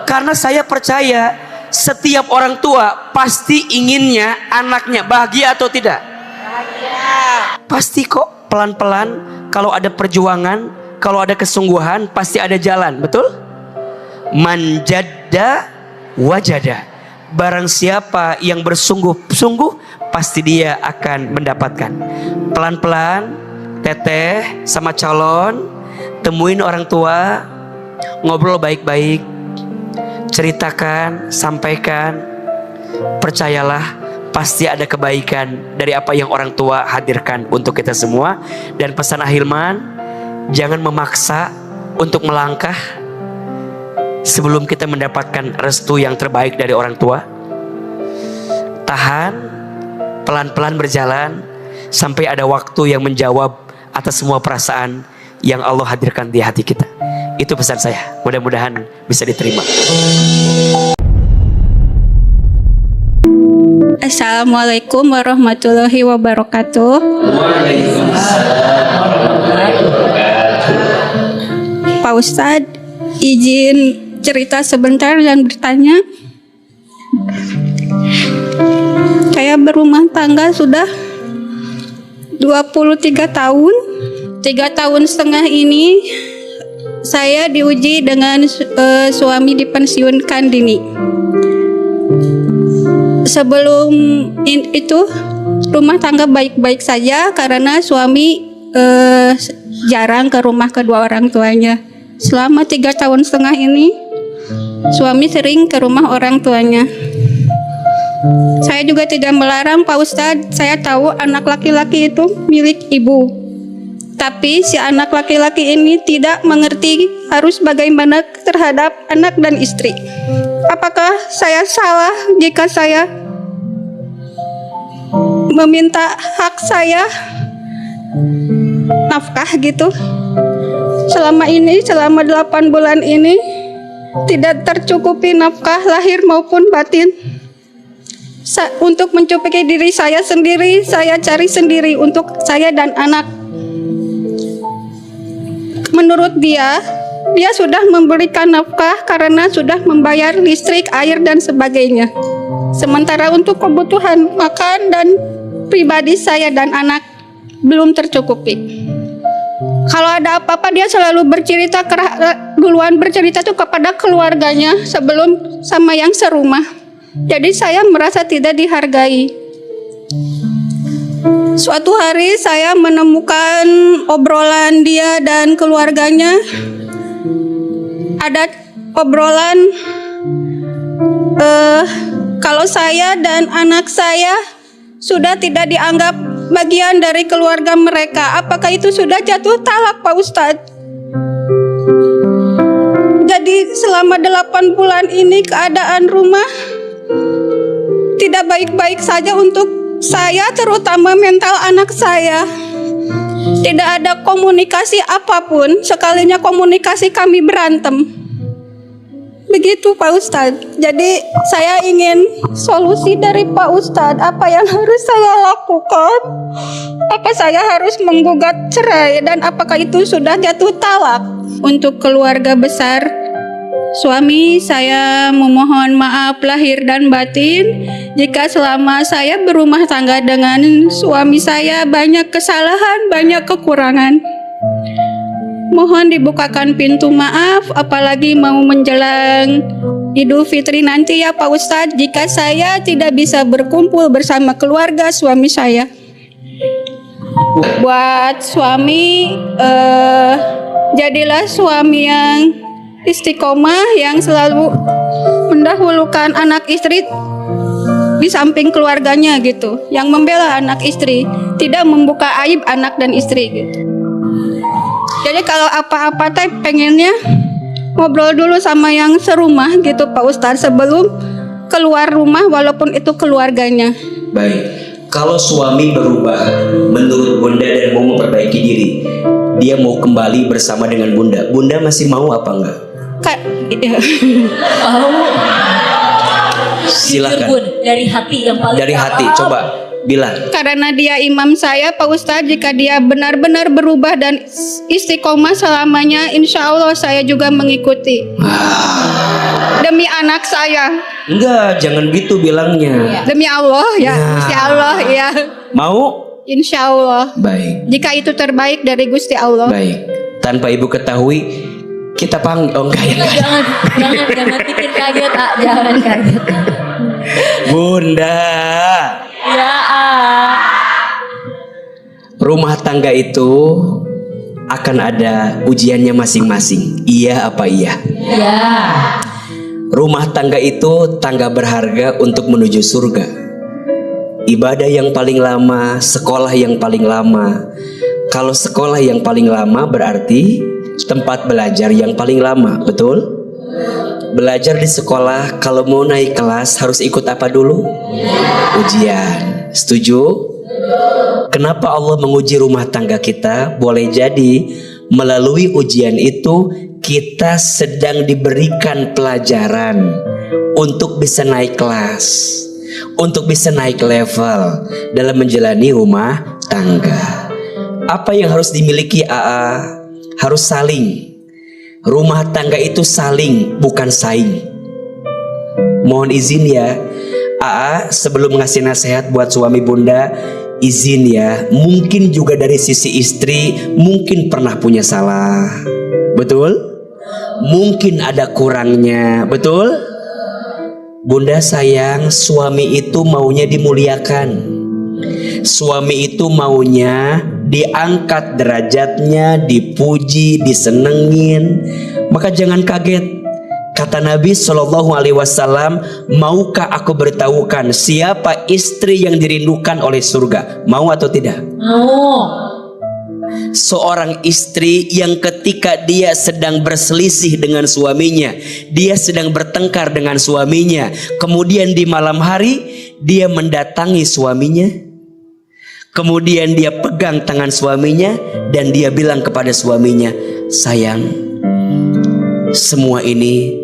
Karena saya percaya setiap orang tua pasti inginnya anaknya bahagia atau tidak? Bahagia. Pasti kok pelan-pelan, kalau ada perjuangan, kalau ada kesungguhan, pasti ada jalan. Betul? Man jadda wajada. Barang siapa yang bersungguh-sungguh, pasti dia akan mendapatkan. Pelan-pelan Teteh sama calon temuin orang tua, ngobrol baik-baik, ceritakan, sampaikan. Percayalah pasti ada kebaikan dari apa yang orang tua hadirkan untuk kita semua. Dan pesan Ahilman, jangan memaksa untuk melangkah sebelum kita mendapatkan restu yang terbaik dari orang tua. Tahan, pelan-pelan berjalan sampai ada waktu yang menjawab atas semua perasaan yang Allah hadirkan di hati kita. Itu pesan saya, mudah-mudahan bisa diterima. Assalamualaikum warahmatullahi wabarakatuh. Pak Ustadz, izin cerita sebentar dan bertanya. Saya berumah tangga sudah 23 tahun. 3 tahun setengah ini saya diuji dengan suami dipensiunkan dini. Sebelum itu rumah tangga baik-baik saja karena suami jarang ke rumah kedua orang tuanya. Selama 3 tahun setengah ini suami sering ke rumah orang tuanya. Saya juga tidak melarang Pak Ustadz. Saya tahu anak laki-laki itu milik ibu. Tapi si anak laki-laki ini tidak mengerti harus bagaimana terhadap anak dan istri. Apakah saya salah jika saya meminta hak saya nafkah gitu? Selama 8 bulan ini tidak tercukupi nafkah lahir maupun batin. Untuk mencukupi diri saya sendiri, saya cari sendiri untuk saya dan anak. Menurut dia sudah memberikan nafkah karena sudah membayar listrik, air dan sebagainya. Sementara untuk kebutuhan makan dan pribadi saya dan anak belum tercukupi. Kalau ada apa-apa dia selalu duluan bercerita tuh kepada keluarganya sebelum sama yang serumah. Jadi saya merasa tidak dihargai. Suatu hari saya menemukan obrolan dia dan keluarganya. Ada obrolan kalau saya dan anak saya sudah tidak dianggap bagian dari keluarga mereka. Apakah itu sudah jatuh talak, Pak Ustadz? Jadi selama 8 bulan ini keadaan rumah tidak baik-baik saja untuk saya, terutama mental anak saya. Tidak ada komunikasi apapun, sekalinya komunikasi kami berantem. Begitu Pak Ustadz. Jadi saya ingin solusi dari Pak Ustadz. Apa yang harus saya lakukan? Apa saya harus menggugat cerai? Dan apakah itu sudah jatuh talak? Untuk keluarga besar suami, saya memohon maaf lahir dan batin jika selama saya berumah tangga dengan suami saya banyak kesalahan, banyak kekurangan. Mohon dibukakan pintu maaf, apalagi mau menjelang Idul Fitri nanti ya Pak Ustadz, jika saya tidak bisa berkumpul bersama keluarga suami saya. Buat suami, jadilah suami yang istiqomah, yang selalu mendahulukan anak istri di samping keluarganya gitu, yang membela anak istri, tidak membuka aib anak dan istri gitu. Jadi kalau apa-apa teh pengennya ngobrol dulu sama yang serumah gitu Pak Ustadz sebelum keluar rumah, walaupun itu keluarganya. Baik, kalau suami berubah menurut Bunda dan mau memperbaiki diri, dia mau kembali bersama dengan Bunda, Bunda masih mau apa enggak? Silakan. Bun, dari hati yang paling dari hati, coba bilang. Karena dia imam saya Pak Ustadz, jika dia benar-benar berubah dan istiqomah selamanya, insya Allah saya juga mengikuti. Demi anak saya. Enggak, jangan gitu bilangnya. Demi Allah ya, Gusti Allah ya. Mau? Insya Allah. Baik. Jika itu terbaik dari Gusti Allah. Baik. Tanpa ibu ketahui, kita panggil. Oh enggak ya. jangan bikin kaget, jangan kaget. Bunda. Ya, Rumah tangga itu akan ada ujiannya masing-masing. Iya apa iya? ya. Rumah tangga itu tangga berharga untuk menuju surga. Ibadah yang paling lama, sekolah yang paling lama. Kalau sekolah yang paling lama berarti tempat belajar yang paling lama, betul? Belajar di sekolah, kalau mau naik kelas harus ikut apa dulu? Ujian. Setuju? Kenapa Allah menguji rumah tangga kita? Boleh jadi melalui ujian itu kita sedang diberikan pelajaran untuk bisa naik kelas, untuk bisa naik level dalam menjalani rumah tangga. Apa yang harus dimiliki AA? Harus saling. Rumah tangga itu saling, bukan saing. Mohon izin ya, AA sebelum ngasih nasihat buat suami Bunda, izin ya, mungkin juga dari sisi istri mungkin pernah punya salah, betul? Mungkin ada kurangnya, betul? Bunda sayang, suami itu maunya dimuliakan. Suami itu maunya diangkat derajatnya, dipuji, disenengin. Maka jangan kaget. Kata Nabi SAW, maukah aku beritahukan siapa istri yang dirindukan oleh surga? Mau atau tidak? Mau. Seorang istri yang ketika dia sedang berselisih dengan suaminya, dia sedang bertengkar dengan suaminya, kemudian di malam hari dia mendatangi suaminya, kemudian dia pegang tangan suaminya dan dia bilang kepada suaminya, sayang, semua ini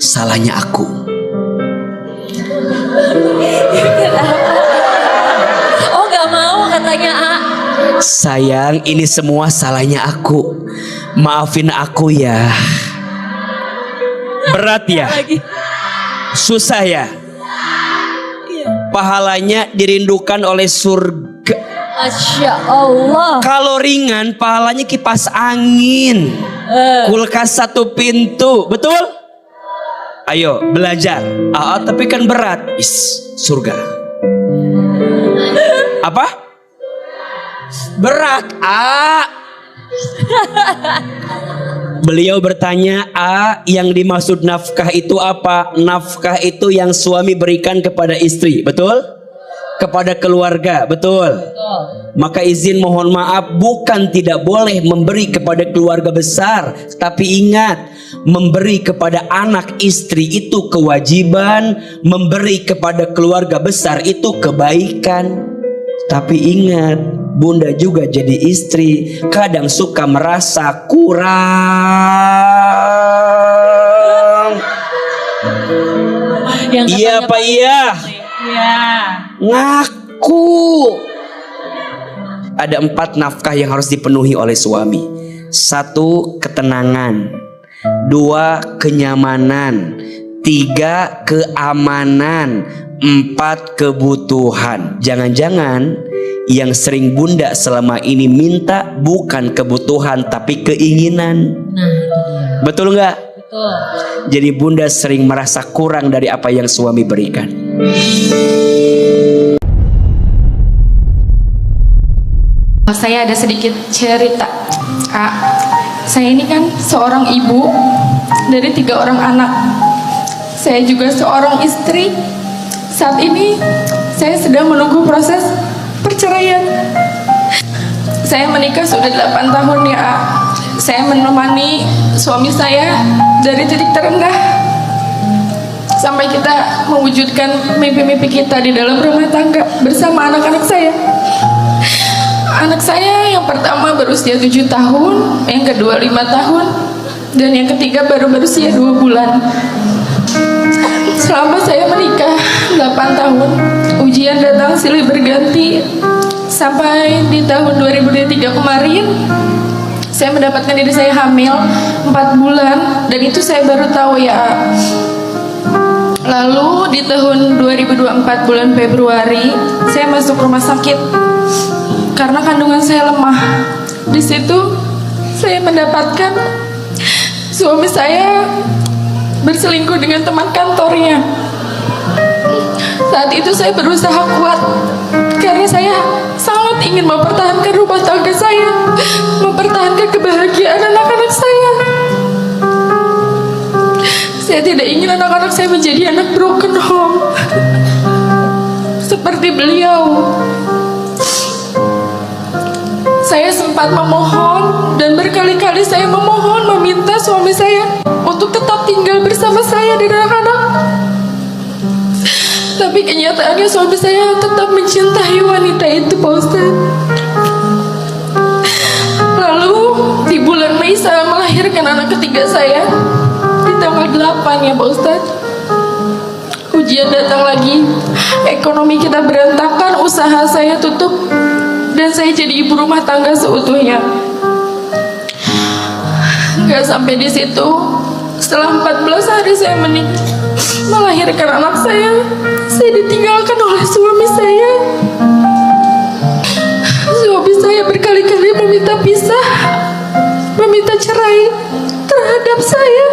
salahnya aku. Oh gak mau katanya Sayang, ini semua salahnya aku. Maafin aku ya. Berat ya? Susah ya? Pahalanya dirindukan oleh surga. Masya Allah. Kalau ringan pahalanya kipas angin, kulkas satu pintu, betul? Ayo belajar. Tapi kan berat. Surga. Apa? Berat. Beliau bertanya, yang dimaksud nafkah itu apa? Nafkah itu yang suami berikan kepada istri, betul? Kepada keluarga, betul? Maka izin mohon maaf, bukan tidak boleh memberi kepada keluarga besar, tapi ingat, memberi kepada anak istri itu kewajiban, memberi kepada keluarga besar itu kebaikan. Tapi ingat, bunda juga jadi istri kadang suka merasa kurang. Iya Pak, iya. Ngaku. Ada 4 nafkah yang harus dipenuhi oleh suami. 1, ketenangan. 2, kenyamanan. 3, keamanan. 4, kebutuhan. Jangan-jangan yang sering bunda selama ini minta bukan kebutuhan tapi keinginan. Betul nggak? Betul. Jadi bunda sering merasa kurang dari apa yang suami berikan. Saya ada sedikit cerita. Saya ini kan seorang ibu dari 3 orang anak. Saya juga seorang istri. Saat ini saya sedang menunggu proses perceraian. Saya menikah sudah 8 tahun ya. Saya menemani suami saya dari titik terendah sampai kita mewujudkan mimpi-mimpi kita di dalam rumah tangga bersama anak-anak saya. Anak saya yang pertama berusia 7 tahun, yang kedua 5 tahun, dan yang ketiga baru berusia 2 bulan. Selama saya menikah 8 tahun, ujian datang silih berganti. Sampai di tahun 2023 kemarin, saya mendapatkan diri saya hamil 4 bulan, dan itu saya baru tahu ya. Lalu di tahun 2024 bulan Februari, saya masuk rumah sakit karena kandungan saya lemah. Di situ saya mendapatkan suami saya berselingkuh dengan teman kantornya. Saat itu saya berusaha kuat karena saya sangat ingin mempertahankan rumah tangga saya, mempertahankan kebahagiaan anak-anak saya. Saya tidak ingin anak-anak saya menjadi anak broken home seperti beliau. Saya sempat memohon dan berkali-kali saya memohon meminta suami saya untuk tetap tinggal bersama saya dan anak-anak. Tapi kenyataannya suami saya tetap mencintai wanita itu, Pak Ustaz. Lalu di bulan Mei saya melahirkan anak ketiga saya di tanggal 8 ya Pak Ustaz. Ujian datang lagi, ekonomi kita berantakan, usaha saya tutup, dan saya jadi ibu rumah tangga seutuhnya. Gak sampai di situ, setelah 14 hari saya melahirkan anak saya ditinggalkan oleh suami saya. Suami saya berkali-kali meminta pisah, meminta cerai terhadap saya.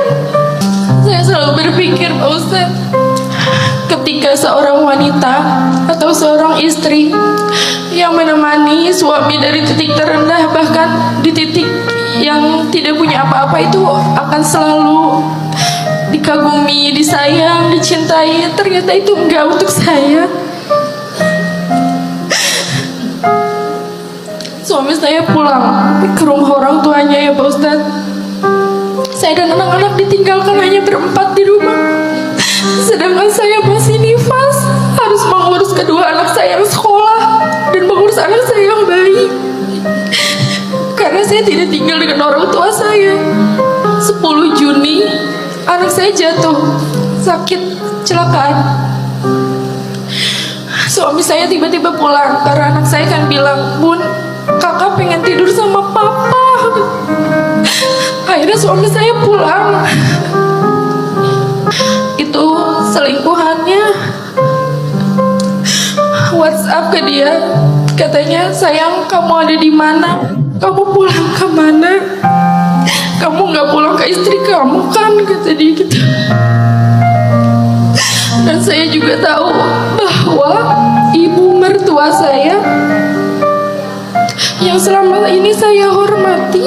Saya selalu berpikir, Pak Ustaz, ketika seorang wanita atau seorang istri yang menemani suami dari titik terendah, bahkan di titik yang tidak punya apa-apa, itu akan selalu dikagumi, disayang, dicintai. Ternyata itu enggak untuk saya. Suami saya pulang ke rumah orang tuanya ya Pak Ustaz. Saya dan anak-anak ditinggalkan hanya berempat di rumah. Sedangkan saya masih nifas, harus mengurus kedua anak saya yang sekolah dan mengurus anak saya yang bayi. Karena saya tidak tinggal dengan orang tua saya. 10 Juni anak saya jatuh sakit kecelakaan. Suami saya tiba-tiba pulang karena anak saya kan bilang, "Bun, kakak pengen tidur sama papa." Akhirnya suami saya pulang. Itu selingkuhannya WhatsApp ke dia, katanya, "Sayang, kamu ada di mana? Kamu pulang ke mana? Kamu nggak pulang ke istri kamu kan?" kata dia gitu. Dan saya juga tahu bahwa ibu mertua saya yang selama ini saya hormati,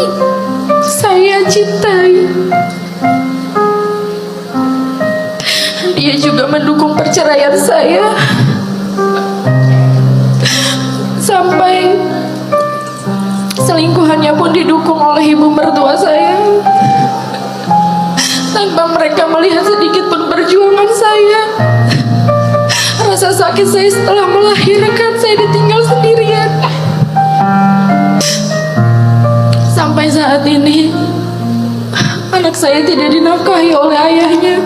saya cintai, dia juga mendukung perceraian saya. Sampai selingkuhannya pun didukung oleh ibu mertua saya, tanpa mereka melihat sedikit pun perjuangan saya. Rasa sakit saya setelah melahirkan, saya ditinggal sendirian. Sampai saat ini anak saya tidak dinafkahi oleh ayahnya.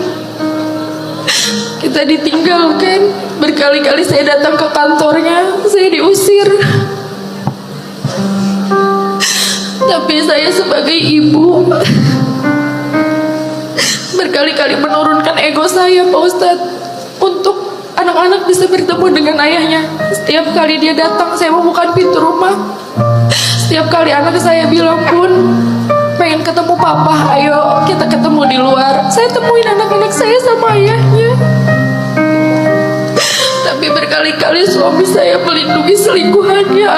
Kita ditinggalkan. Berkali-kali saya datang ke kantornya, saya diusir. Tapi saya sebagai ibu berkali-kali menurunkan ego saya, Pak Ustadz, untuk anak-anak bisa bertemu dengan ayahnya. Setiap kali dia datang, saya membuka pintu rumah. Setiap kali anak saya bilang, "Bun, pengen ketemu papa, ayo kita ketemu di luar." Saya temuin anak-anak saya sama ayahnya. Tapi berkali-kali suami saya melindungi selingkuhannya.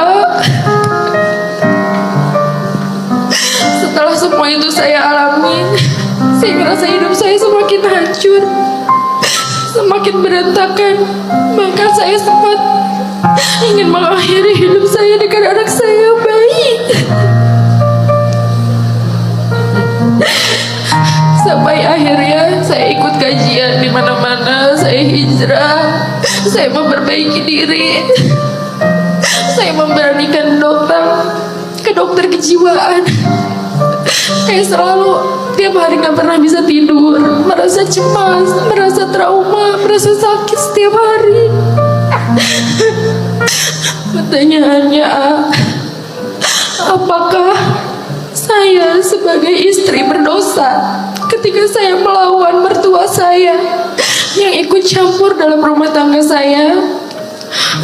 Setelah semua itu saya alami, saya merasa hidup saya semakin hancur, semakin berantakan. Bahkan saya sempat ingin mengakhiri hidup saya dengan anak saya bayi. Sampai akhirnya saya ikut kajian di mana-mana, saya hijrah, saya memperbaiki diri, saya memberanikan datang ke dokter kejiwaan. Kayak selalu tiap hari gak pernah bisa tidur, merasa cemas, merasa trauma, merasa sakit setiap hari. Pertanyaannya, apakah saya sebagai istri berdosa ketika saya melawan mertua saya yang ikut campur dalam rumah tangga saya?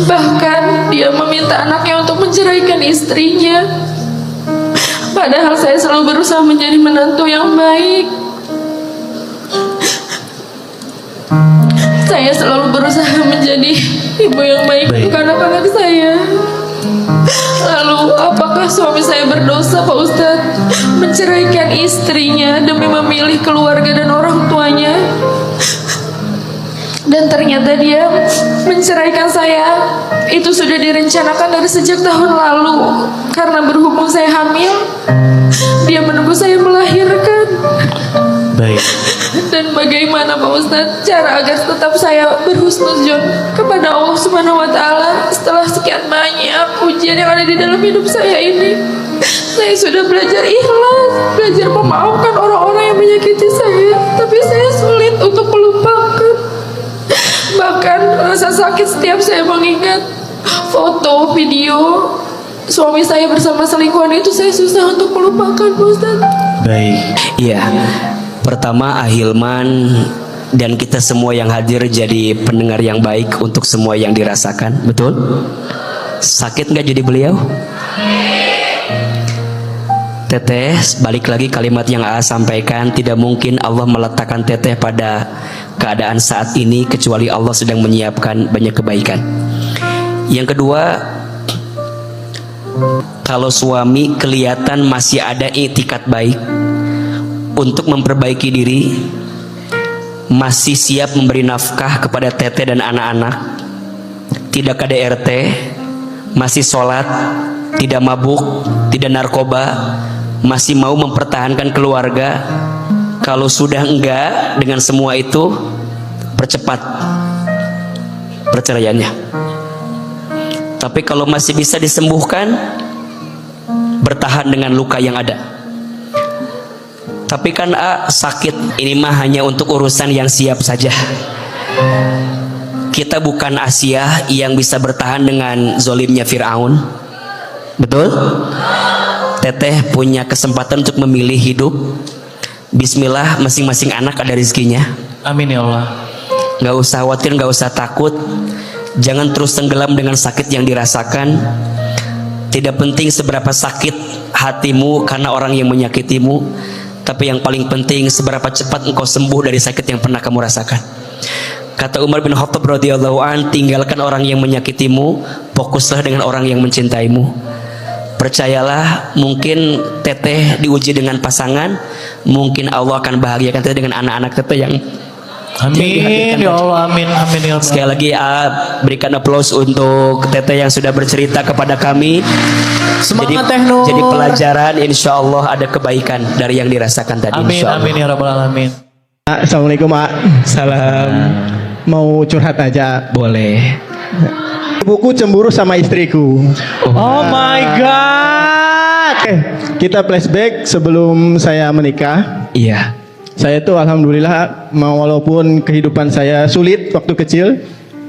Bahkan dia meminta anaknya untuk menceraikan istrinya. Padahal saya selalu berusaha menjadi menantu yang baik. Saya selalu berusaha menjadi ibu yang baik untuk anak-anak saya. Lalu apakah suami saya berdosa, Pak Ustadz, menceraikan istrinya demi memilih keluarga dan orang tuanya? Dan ternyata dia menceraikan saya itu sudah direncanakan dari sejak tahun lalu. Karena berhubung saya hamil, dia menunggu saya melahirkan. Baik. Dan bagaimana Pak Ustadz cara agar tetap saya berhusnuzon kepada Allah Subhanahu wa Ta'ala setelah sekian banyak ujian yang ada di dalam hidup saya ini? Saya sudah belajar ikhlas, belajar memaafkan orang-orang yang menyakiti saya, tapi saya sulit untuk melupakan. Bahkan rasa sakit setiap saya mengingat foto, video suami saya bersama selingkuhan itu, saya susah untuk melupakan, Pak Ustadz. Baik. Iya. Pertama, Ahilman dan kita semua yang hadir jadi pendengar yang baik untuk semua yang dirasakan. Betul? Sakit nggak jadi beliau? Teteh, balik lagi kalimat yang A sampaikan, tidak mungkin Allah meletakkan teteh pada keadaan saat ini kecuali Allah sedang menyiapkan banyak kebaikan. Yang kedua, kalau suami kelihatan masih ada itikat baik untuk memperbaiki diri, masih siap memberi nafkah kepada teteh dan anak-anak, tidak KDRT, masih sholat, tidak mabuk, tidak narkoba, masih mau mempertahankan keluarga. Kalau sudah enggak dengan semua itu, percepat perceraiannya. Tapi kalau masih bisa disembuhkan, bertahan dengan luka yang ada. Tapi kan sakit ini mah hanya untuk urusan yang siap saja. Kita bukan Asia yang bisa bertahan dengan zolimnya Fir'aun. Betul? Teteh punya kesempatan untuk memilih hidup. Bismillah, masing-masing anak ada rezekinya. Amin ya Allah. Gak usah khawatir, gak usah takut. Jangan terus tenggelam dengan sakit yang dirasakan. Tidak penting seberapa sakit hatimu karena orang yang menyakitimu, tapi yang paling penting seberapa cepat engkau sembuh dari sakit yang pernah kamu rasakan. Kata Umar bin Khattab radhiyallahu an, tinggalkan orang yang menyakitimu, fokuslah dengan orang yang mencintaimu. Percayalah, mungkin teteh diuji dengan pasangan, mungkin Allah akan bahagiakan teteh dengan anak-anak teteh yang amin ya Allah, amin amin ya Allah. Sekali lagi berikan aplaus untuk teteh yang sudah bercerita kepada kami. Semangat Teh Nur. Jadi pelajaran, insya Allah ada kebaikan dari yang dirasakan tadi. Amin amin ya rabbal alamin. Assalamualaikum, Mak. Salam. Mau curhat aja? Boleh. Ibuku cemburu sama istriku. Oh my God. Kita flashback sebelum saya menikah. Iya. Saya tuh alhamdulillah, walaupun kehidupan saya sulit waktu kecil,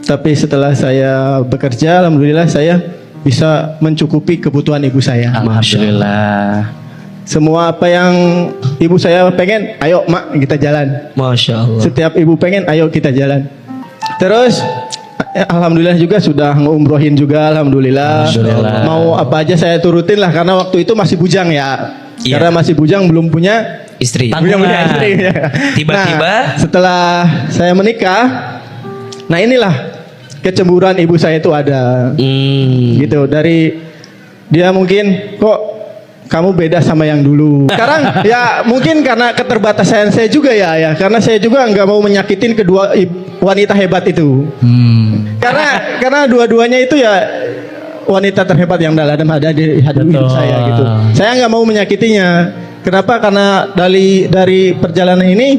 tapi setelah saya bekerja, alhamdulillah saya bisa mencukupi kebutuhan ibu saya. Alhamdulillah. Semua apa yang ibu saya pengen, ayo mak kita jalan. Masya Allah. Setiap ibu pengen, ayo kita jalan. Terus alhamdulillah juga sudah ngumrohin juga, alhamdulillah. Mau apa aja saya turutin lah, karena waktu itu masih bujang ya. Iya. Karena masih bujang, belum punya Istri. belum punya istri. Tiba-tiba Nah, setelah saya menikah, nah inilah kecemburuan ibu saya itu ada. Gitu, dari dia mungkin kok kamu beda sama yang dulu. Sekarang ya mungkin karena keterbatasan saya juga ya, karena saya juga nggak mau menyakitin kedua wanita hebat itu. Karena dua-duanya itu ya wanita terhebat yang ada di hidup saya gitu. Saya nggak mau menyakitinya. Kenapa? Karena dari perjalanan ini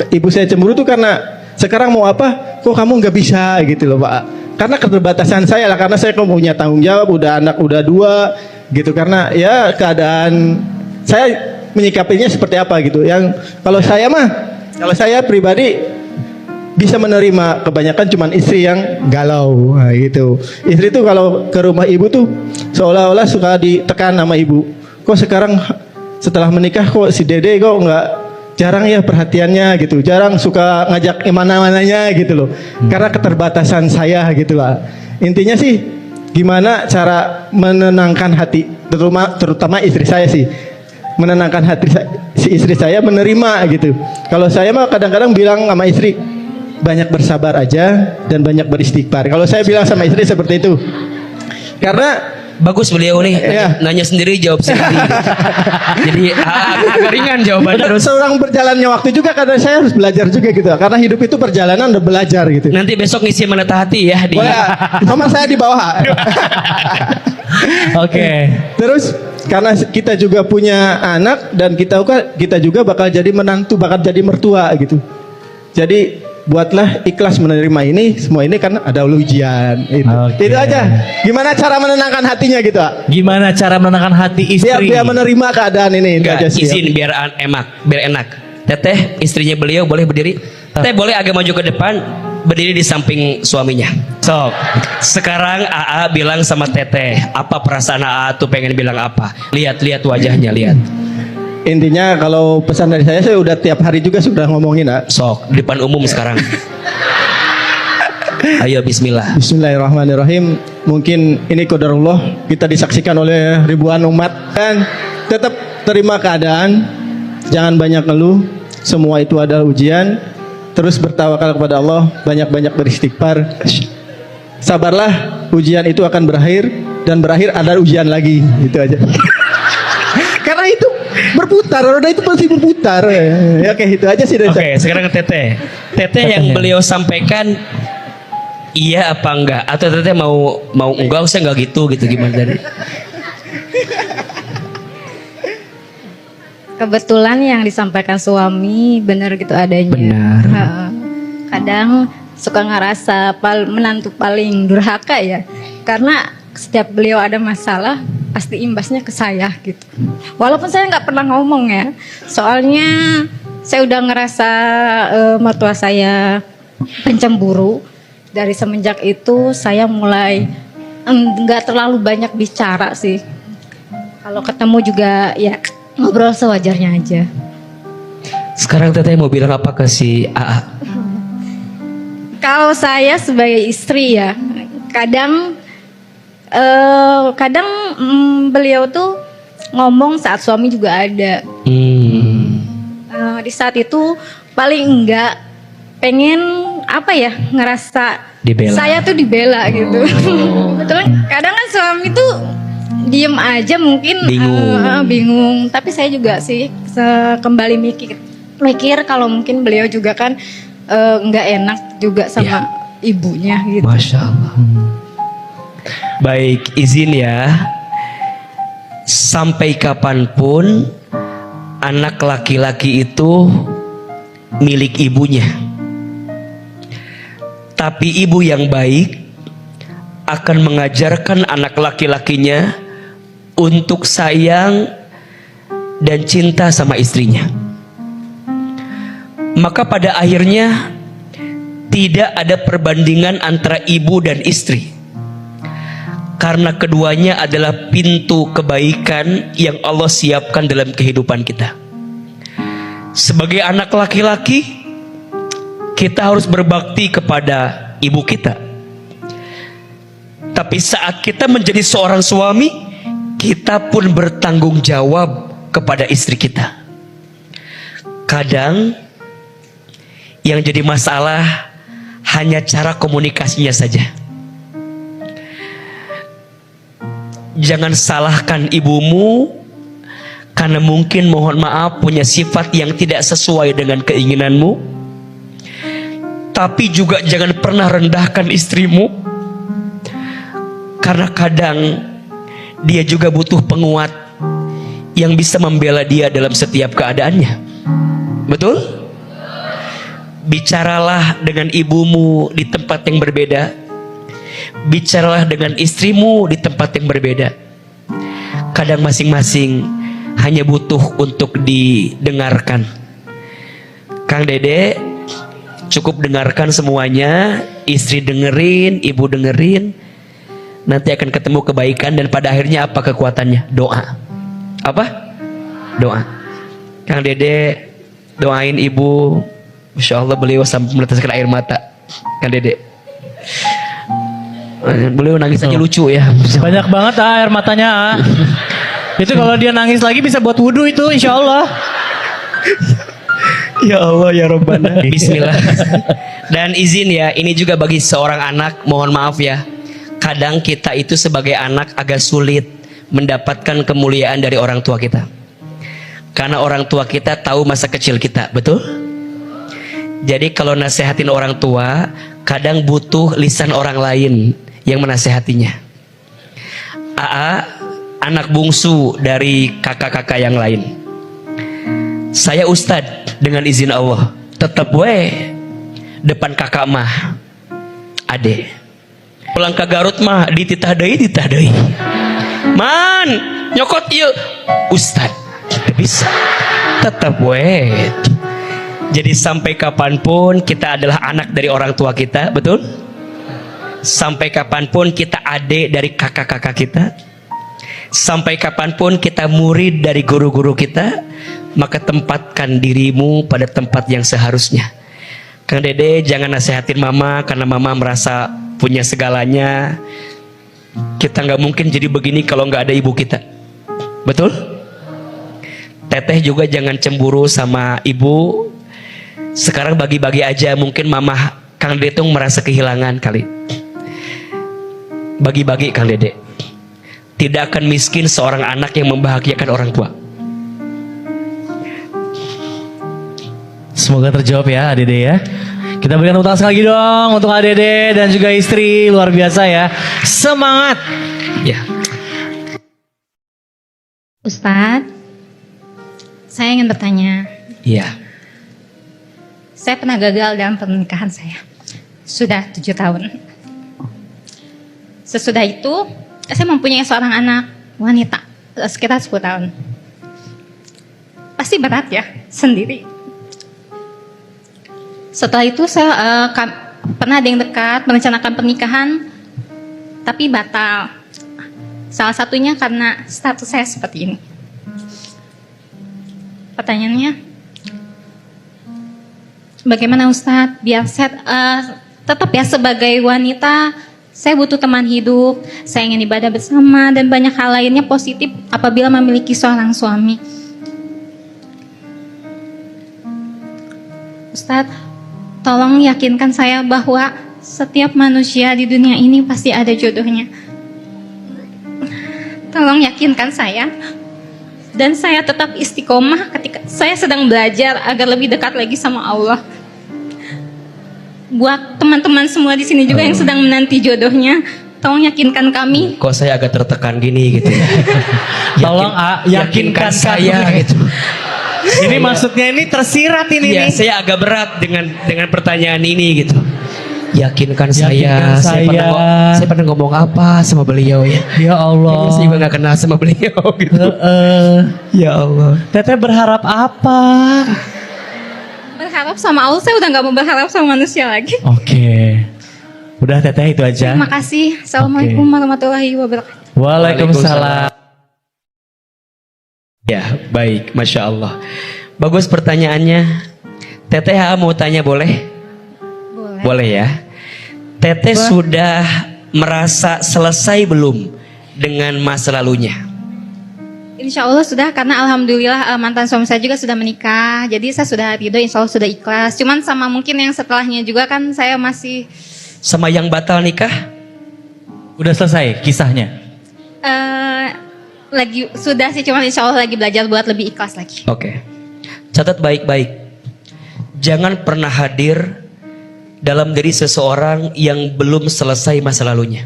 ibu saya cemburu tuh karena sekarang mau apa? Kok kamu nggak bisa gitu loh Pak? Karena keterbatasan saya lah, karena saya kok punya tanggung jawab, udah 2 gitu, karena ya keadaan saya menyikapinya seperti apa gitu. Yang kalau saya pribadi bisa menerima, kebanyakan cuman istri yang galau gitu. Istri tuh kalau ke rumah ibu tuh seolah-olah suka ditekan sama ibu. Kok sekarang setelah menikah kok si Dede kok nggak, jarang ya perhatiannya gitu, jarang suka ngajak kemana-mananya gitu loh. Karena keterbatasan saya gitu lah. Intinya sih gimana cara menenangkan hati, terutama istri saya sih, menenangkan hati si istri saya menerima gitu. Kalau saya mah kadang-kadang bilang sama istri, banyak bersabar aja dan banyak beristighfar. Kalau saya bilang sama istri seperti itu, karena bagus beliau nih, nanya sendiri jawab sendiri. Jadi agak ringan jawabannya. Terus seorang berjalannya waktu juga, karena saya harus belajar juga gitu. Karena hidup itu perjalanan, udah belajar gitu. Nanti besok ngisi menata hati ya di. Nomor saya di bawah. Oke. Terus karena kita juga punya anak dan kita juga bakal jadi menantu, bakal jadi mertua gitu. Jadi buatlah ikhlas menerima ini semua ini, kan ada ujian itu. Itu aja. Gimana cara menenangkan hatinya gitu? Gimana cara menenangkan hati istri? Biar menerima keadaan ini. Enggak, izin biar enak. Teteh istrinya beliau boleh berdiri. Teteh boleh agak maju ke depan, berdiri di samping suaminya. Sok. Sekarang AA bilang sama Teteh, apa perasaan AA tuh pengen bilang apa? Lihat wajahnya, lihat. Intinya kalau pesan dari saya udah tiap hari juga sudah ngomongin. Sok, di depan umum sekarang. Ayo bismillah. Bismillahirrahmanirrahim. Mungkin ini qadarullah, kita disaksikan oleh ribuan umat, dan tetap terima keadaan, jangan banyak ngeluh, semua itu adalah ujian. Terus bertawakal kepada Allah, banyak-banyak beristighfar. Sabarlah, ujian itu akan berakhir, dan berakhir ada ujian lagi. Itu aja. Karena itu berputar, roda itu pasti berputar. Ya kayak itu aja sih. Oke, sekarang ke Teteh. Teteh yang beliau sampaikan iya apa enggak? Atau Teteh mau enggak, usah enggak gitu gimana tadi? Kebetulan yang disampaikan suami benar gitu adanya. Benar. Kadang suka ngerasa menantu paling durhaka ya, karena setiap beliau ada masalah pasti imbasnya ke saya gitu. Walaupun saya nggak pernah ngomong ya, soalnya saya udah ngerasa mertua saya pencemburu. Dari semenjak itu saya mulai nggak terlalu banyak bicara sih. Kalau ketemu juga ya ngobrol sewajarnya aja. Sekarang Teteh mau bilang apa ke si AA? Kalau saya sebagai istri ya, kadang beliau tuh ngomong saat suami juga ada. Di saat itu paling enggak pengen apa ya, ngerasa dibela. Saya tuh dibela gitu. Betul. Kadang kan suami tuh diem aja mungkin bingung. Tapi saya juga sih kembali mikir kalau mungkin beliau juga kan nggak enak juga sama ibunya gitu. Masya Allah. Baik, izin ya. Sampai kapanpun anak laki-laki itu milik ibunya. Tapi ibu yang baik akan mengajarkan anak laki-lakinya untuk sayang dan cinta sama istrinya. Maka pada akhirnya tidak ada perbandingan antara ibu dan istri, karena keduanya adalah pintu kebaikan yang Allah siapkan dalam kehidupan kita. Sebagai anak laki-laki, kita harus berbakti kepada ibu kita. Tapi saat kita menjadi seorang suami, kita pun bertanggung jawab kepada istri kita. Kadang yang jadi masalah hanya cara komunikasinya saja. Jangan salahkan ibumu karena mungkin, mohon maaf, punya sifat yang tidak sesuai dengan keinginanmu. Tapi juga jangan pernah rendahkan istrimu, karena kadang dia juga butuh penguat yang bisa membela dia dalam setiap keadaannya. Betul? Bicaralah dengan ibumu di tempat yang berbeda. Bicaralah dengan istrimu di tempat yang berbeda. Kadang masing-masing hanya butuh untuk didengarkan. Kang Dede, cukup dengarkan semuanya. Istri dengerin, ibu dengerin. Nanti akan ketemu kebaikan, dan pada akhirnya apa kekuatannya? Doa. Apa? Doa. Kang Dede doain ibu. Masya Allah, beliau sampai meneteskan air mata. Kang Dede, beliau nangis aja lucu ya. Banyak banget air matanya. Itu kalau dia nangis lagi bisa buat wudhu itu, insya Allah. Ya Allah ya Rabbana. Bismillah. Dan izin ya, ini juga bagi seorang anak, mohon maaf ya, kadang kita itu sebagai anak agak sulit mendapatkan kemuliaan dari orang tua kita, karena orang tua kita tahu masa kecil kita. Betul? Jadi kalau nasehatin orang tua, kadang butuh lisan orang lain yang menasehatinya. AA, anak bungsu dari kakak-kakak yang lain. Saya ustad dengan izin Allah, tetap depan kakak mah ade. Pulang ke Garut mah dititah-deui. Man, nyokot ieu ustad. Tidak bisa. Tetap Jadi sampai kapanpun kita adalah anak dari orang tua kita, betul? Sampai kapanpun kita adik dari kakak-kakak kita, sampai kapanpun kita murid dari guru-guru kita, maka tempatkan dirimu pada tempat yang seharusnya. Kang Dede, jangan nasehatin mama karena mama merasa punya segalanya. Kita nggak mungkin jadi begini kalau nggak ada ibu kita, betul? Teteh juga jangan cemburu sama ibu. Sekarang bagi-bagi aja, mungkin mama Kang Dede tuh merasa kehilangan kali. Bagi-bagi Kang Dede. Tidak akan miskin seorang anak yang membahagiakan orang tua. Semoga terjawab ya Dede ya. Kita berikan tepuk tangan sekali lagi dong untuk Dede dan juga istri, luar biasa ya. Semangat. Ya. Ustadz, saya ingin bertanya. Iya. Saya pernah gagal dalam pernikahan saya. Sudah 7 tahun. Sesudah itu, saya mempunyai seorang anak wanita sekitar 10 tahun. Pasti berat ya, sendiri. Setelah itu saya pernah ada yang dekat merencanakan pernikahan, tapi batal. Salah satunya karena status saya seperti ini. Pertanyaannya, bagaimana Ustadz biar saya tetap ya sebagai wanita, saya butuh teman hidup, saya ingin ibadah bersama dan banyak hal lainnya positif apabila memiliki seorang suami. Ustadz, tolong yakinkan saya bahwa setiap manusia di dunia ini pasti ada jodohnya. Tolong yakinkan saya, dan saya tetap istiqomah ketika saya sedang belajar agar lebih dekat lagi sama Allah. Buat teman-teman semua di sini juga yang sedang menanti jodohnya, tolong yakinkan kami. Kok saya agak tertekan gini gitu ya. Tolong yakinkan saya gitu. Ini maksudnya ini tersirat ini ya, nih. saya agak berat dengan pertanyaan ini gitu. Yakinkan Yakinkan saya pernah ngomong apa sama beliau ya. Ya Allah. Saya juga nggak kenal sama beliau gitu. Ya Allah. Teteh berharap apa? Berharap sama Allah, saya udah nggak mau berharap sama manusia lagi. Oke. Udah Teteh itu aja. Terima kasih. Assalamualaikum warahmatullahi wabarakatuh. Waalaikumsalam. Ya, baik, Masya Allah. Bagus pertanyaannya. Teteh mau tanya boleh? Boleh ya. Teteh sudah merasa selesai belum dengan masa lalunya? Insya Allah sudah, karena alhamdulillah mantan suami saya juga sudah menikah. Jadi saya sudah ridho, insya Allah sudah ikhlas. Cuman sama mungkin yang setelahnya juga kan saya masih... Sama yang batal nikah? Udah selesai kisahnya? Lagi sudah sih, cuman insya Allah lagi belajar buat lebih ikhlas lagi. Oke. Catat baik-baik. Jangan pernah hadir dalam diri seseorang yang belum selesai masa lalunya.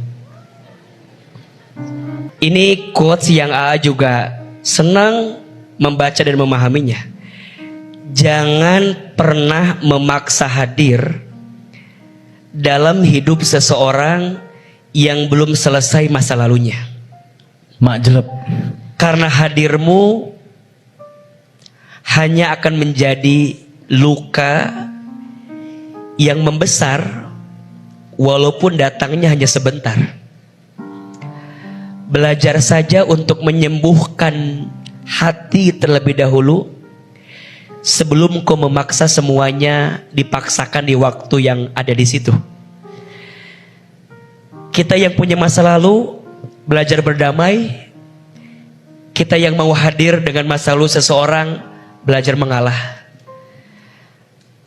Ini quotes yang AA juga senang membaca dan memahaminya. Jangan pernah memaksa hadir dalam hidup seseorang yang belum selesai masa lalunya. Mak jelek. Karena hadirmu hanya akan menjadi luka yang membesar walaupun datangnya hanya sebentar. Belajar saja untuk menyembuhkan hati terlebih dahulu sebelum kau memaksa semuanya dipaksakan di waktu yang ada di situ. Kita yang punya masa lalu belajar berdamai. Kita yang mau hadir dengan masa lalu seseorang belajar mengalah.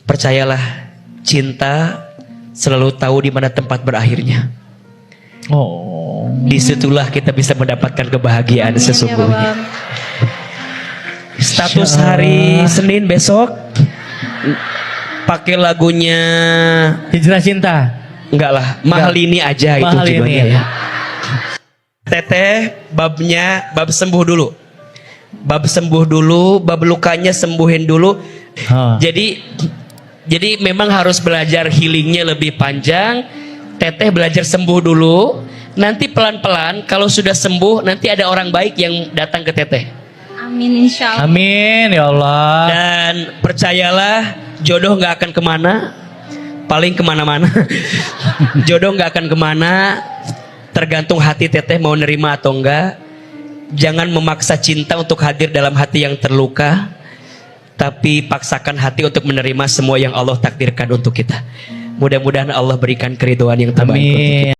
Percayalah, cinta selalu tahu di mana tempat berakhirnya. Oh, disitulah kita bisa mendapatkan kebahagiaan sesungguhnya. Status hari Senin besok pakai lagunya Hijrah Cinta. Enggak lah, mahal ini aja itu Mahal ini judulnya ya. ya. Teteh bab sembuh dulu. Bab sembuh dulu, bab lukanya sembuhin dulu. Jadi memang harus belajar healingnya lebih panjang. Teteh belajar sembuh dulu. Nanti pelan-pelan kalau sudah sembuh nanti ada orang baik yang datang ke Teteh. Amin insya Allah. Amin ya Allah. Dan percayalah jodoh nggak akan kemana, paling kemana-mana. Jodoh nggak akan kemana, tergantung hati Teteh mau nerima atau enggak. Jangan memaksa cinta untuk hadir dalam hati yang terluka, tapi paksakan hati untuk menerima semua yang Allah takdirkan untuk kita. Mudah-mudahan Allah berikan keridhaan yang terbaik. Amin.